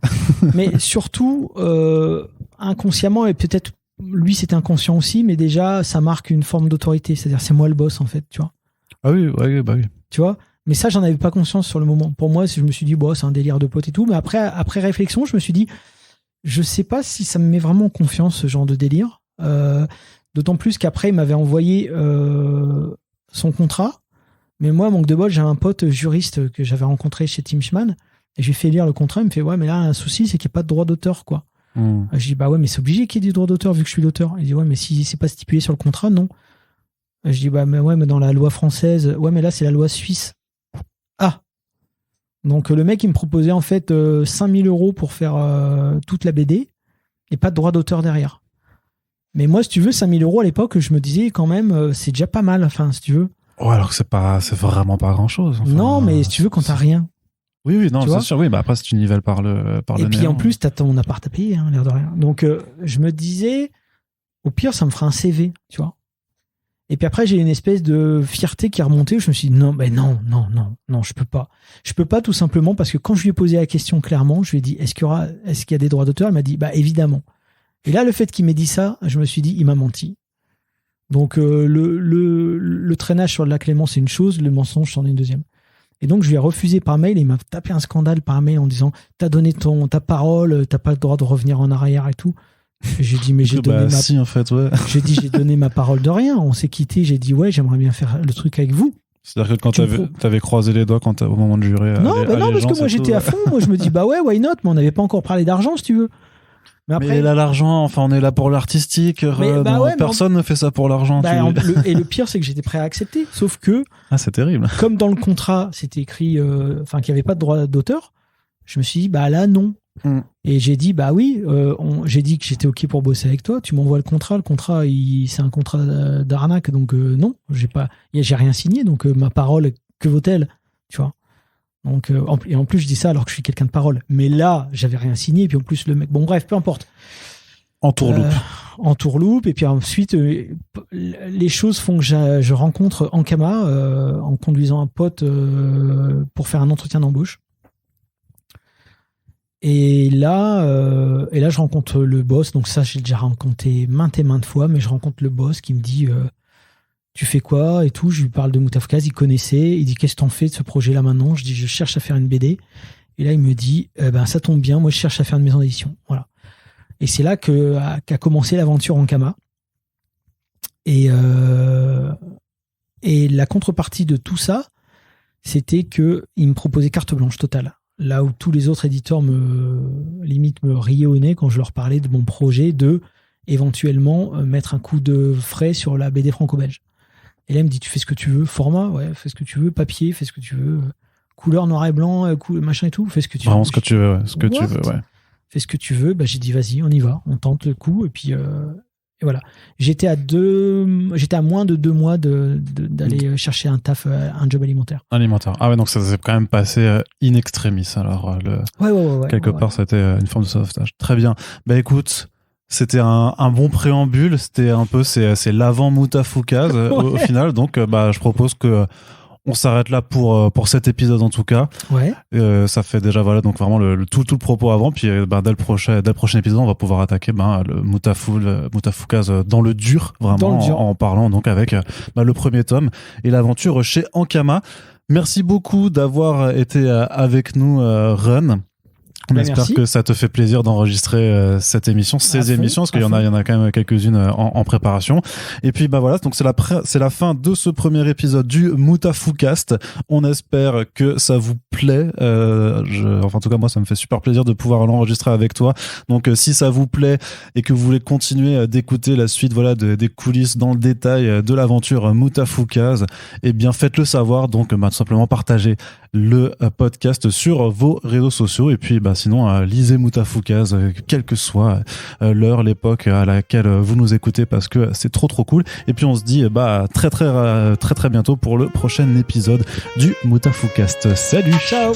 Mais surtout, inconsciemment, et peut-être lui c'était inconscient aussi, mais déjà ça marque une forme d'autorité. C'est-à-dire, c'est moi le boss en fait, tu vois. Ah oui, ouais, bah oui. Tu vois. Mais ça, j'en avais pas conscience sur le moment. Pour moi, je me suis dit, bon, c'est un délire de pote et tout. Mais après réflexion, je me suis dit, je sais pas si ça me met vraiment en confiance, ce genre de délire. D'autant plus qu'après, il m'avait envoyé son contrat. Mais moi, manque de bol, j'ai un pote juriste que j'avais rencontré chez Tim Schman. Et je lui ai fait lire le contrat. Il me fait, ouais, mais là, un souci, c'est qu'il n'y a pas de droit d'auteur, quoi. Je dis, bah ouais, mais c'est obligé qu'il y ait du droit d'auteur vu que je suis l'auteur. Il dit, ouais, mais si c'est pas stipulé sur le contrat, non. Je dis, bah, mais ouais, mais dans la loi française, ouais, mais là, c'est la loi suisse. Ah, donc le mec il me proposait en fait 5000 € pour faire toute la BD et pas de droit d'auteur derrière. Mais moi, si tu veux, 5000 € à l'époque, je me disais quand même, c'est déjà pas mal, enfin, si tu veux. Ouais, alors que c'est vraiment pas grand chose. Enfin, non, mais si tu veux, quand t'as rien. Oui, non, c'est sûr, oui, bah après, si tu nivelles par le et puis néant, en plus, t'as ton appart à payer, hein, l'air de rien. Donc je me disais, au pire, ça me fera un CV, tu vois. Et puis après, j'ai une espèce de fierté qui est remontée où je me suis dit non, je peux pas. Je peux pas tout simplement parce que quand je lui ai posé la question clairement, je lui ai dit est-ce qu'il y a des droits d'auteur? Il m'a dit bah évidemment. Et là, le fait qu'il m'ait dit ça, je me suis dit il m'a menti. Donc le traînage sur le lac Léman, c'est une chose, le mensonge, c'en est une deuxième. Et donc je lui ai refusé par mail et il m'a tapé un scandale par mail en disant t'as donné ta parole, t'as pas le droit de revenir en arrière et tout. J'ai dit mais j'ai donné si en fait ouais. J'ai dit j'ai donné ma parole de rien, on s'est quitté, j'ai dit ouais j'aimerais bien faire le truc avec vous. C'est-à-dire que quand t'avais croisé les doigts au moment de jurer non parce que moi j'étais à fond, moi je me dis bah ouais why not, mais on n'avait pas encore parlé d'argent si tu veux. Mais après, mais là l'argent, enfin on est là pour l'artistique, personne ne fait ça pour l'argent. Et le pire c'est que j'étais prêt à accepter, sauf que c'est terrible. Comme dans le contrat c'était écrit qu'il n'y avait pas de droit d'auteur, je me suis dit bah là non. Et j'ai dit bah oui, j'ai dit que j'étais ok pour bosser avec toi, tu m'envoies le contrat c'est un contrat d'arnaque, donc non, j'ai rien signé, donc ma parole que vaut-elle, tu vois. Donc et en plus je dis ça alors que je suis quelqu'un de parole, mais là j'avais rien signé, et puis en plus le mec, bon bref, peu importe, en tourloupe et puis ensuite les choses font que je rencontre Ankama en conduisant un pote pour faire un entretien d'embauche. Et là, je rencontre le boss. Donc ça, j'ai déjà rencontré maintes et maintes fois, mais je rencontre le boss qui me dit tu fais quoi et tout. Je lui parle de Moutafoukaz, il connaissait. Il dit qu'est-ce que t'en fais de ce projet-là maintenant? Je dis je cherche à faire une BD. Et là, il me dit ça tombe bien, moi je cherche à faire une maison d'édition. Voilà. Et c'est là qu'a commencé l'aventure Ankama. Et la contrepartie de tout ça, c'était que il me proposait carte blanche totale. Là où tous les autres éditeurs me riaient au nez quand je leur parlais de mon projet de éventuellement mettre un coup de frais sur la BD franco-belge. Et là, il me dit, tu fais ce que tu veux, format, ouais, fais ce que tu veux, papier, fais ce que tu veux, couleur noir et blanc, machin et tout, fais ce que tu veux. Vraiment ce que tu veux, ouais. Ce que tu veux, ouais. Fais ce que tu veux, j'ai dit, vas-y, on y va, on tente le coup, et puis, et voilà. J'étais à moins de 2 mois d'aller chercher un taf, un job alimentaire. Ah ouais, donc ça s'est quand même passé in extremis. Alors, ouais, quelque part, c'était une forme de sauvetage. Très bien. Bah écoute, c'était un bon préambule. C'était un peu, c'est l'avant Moutafoukaz au final. Donc, je propose que on s'arrête là pour cet épisode en tout cas. Ouais. Ça fait déjà donc vraiment tout le propos avant. Puis dès le prochain épisode, on va pouvoir attaquer le Moutafoukaz dans le dur, vraiment en parlant donc avec le premier tome et l'aventure chez Ankama. Merci beaucoup d'avoir été avec nous, Run. On espère que ça te fait plaisir d'enregistrer cette émission, ces émissions, parce qu'il y en a quand même quelques-unes en préparation. Et puis voilà, donc c'est la fin de ce premier épisode du Moutafoukast. On espère que ça vous plaît. En tout cas moi, ça me fait super plaisir de pouvoir l'enregistrer avec toi. Donc si ça vous plaît et que vous voulez continuer d'écouter la suite, des coulisses dans le détail de l'aventure Moutafoukaz, eh bien faites-le savoir. Donc tout simplement partagez le podcast sur vos réseaux sociaux et puis sinon lisez Moutafoukaz, quelle que soit l'heure, l'époque à laquelle vous nous écoutez, parce que c'est trop cool. Et puis on se dit très bientôt pour le prochain épisode du Moutafoukast. Salut, ciao.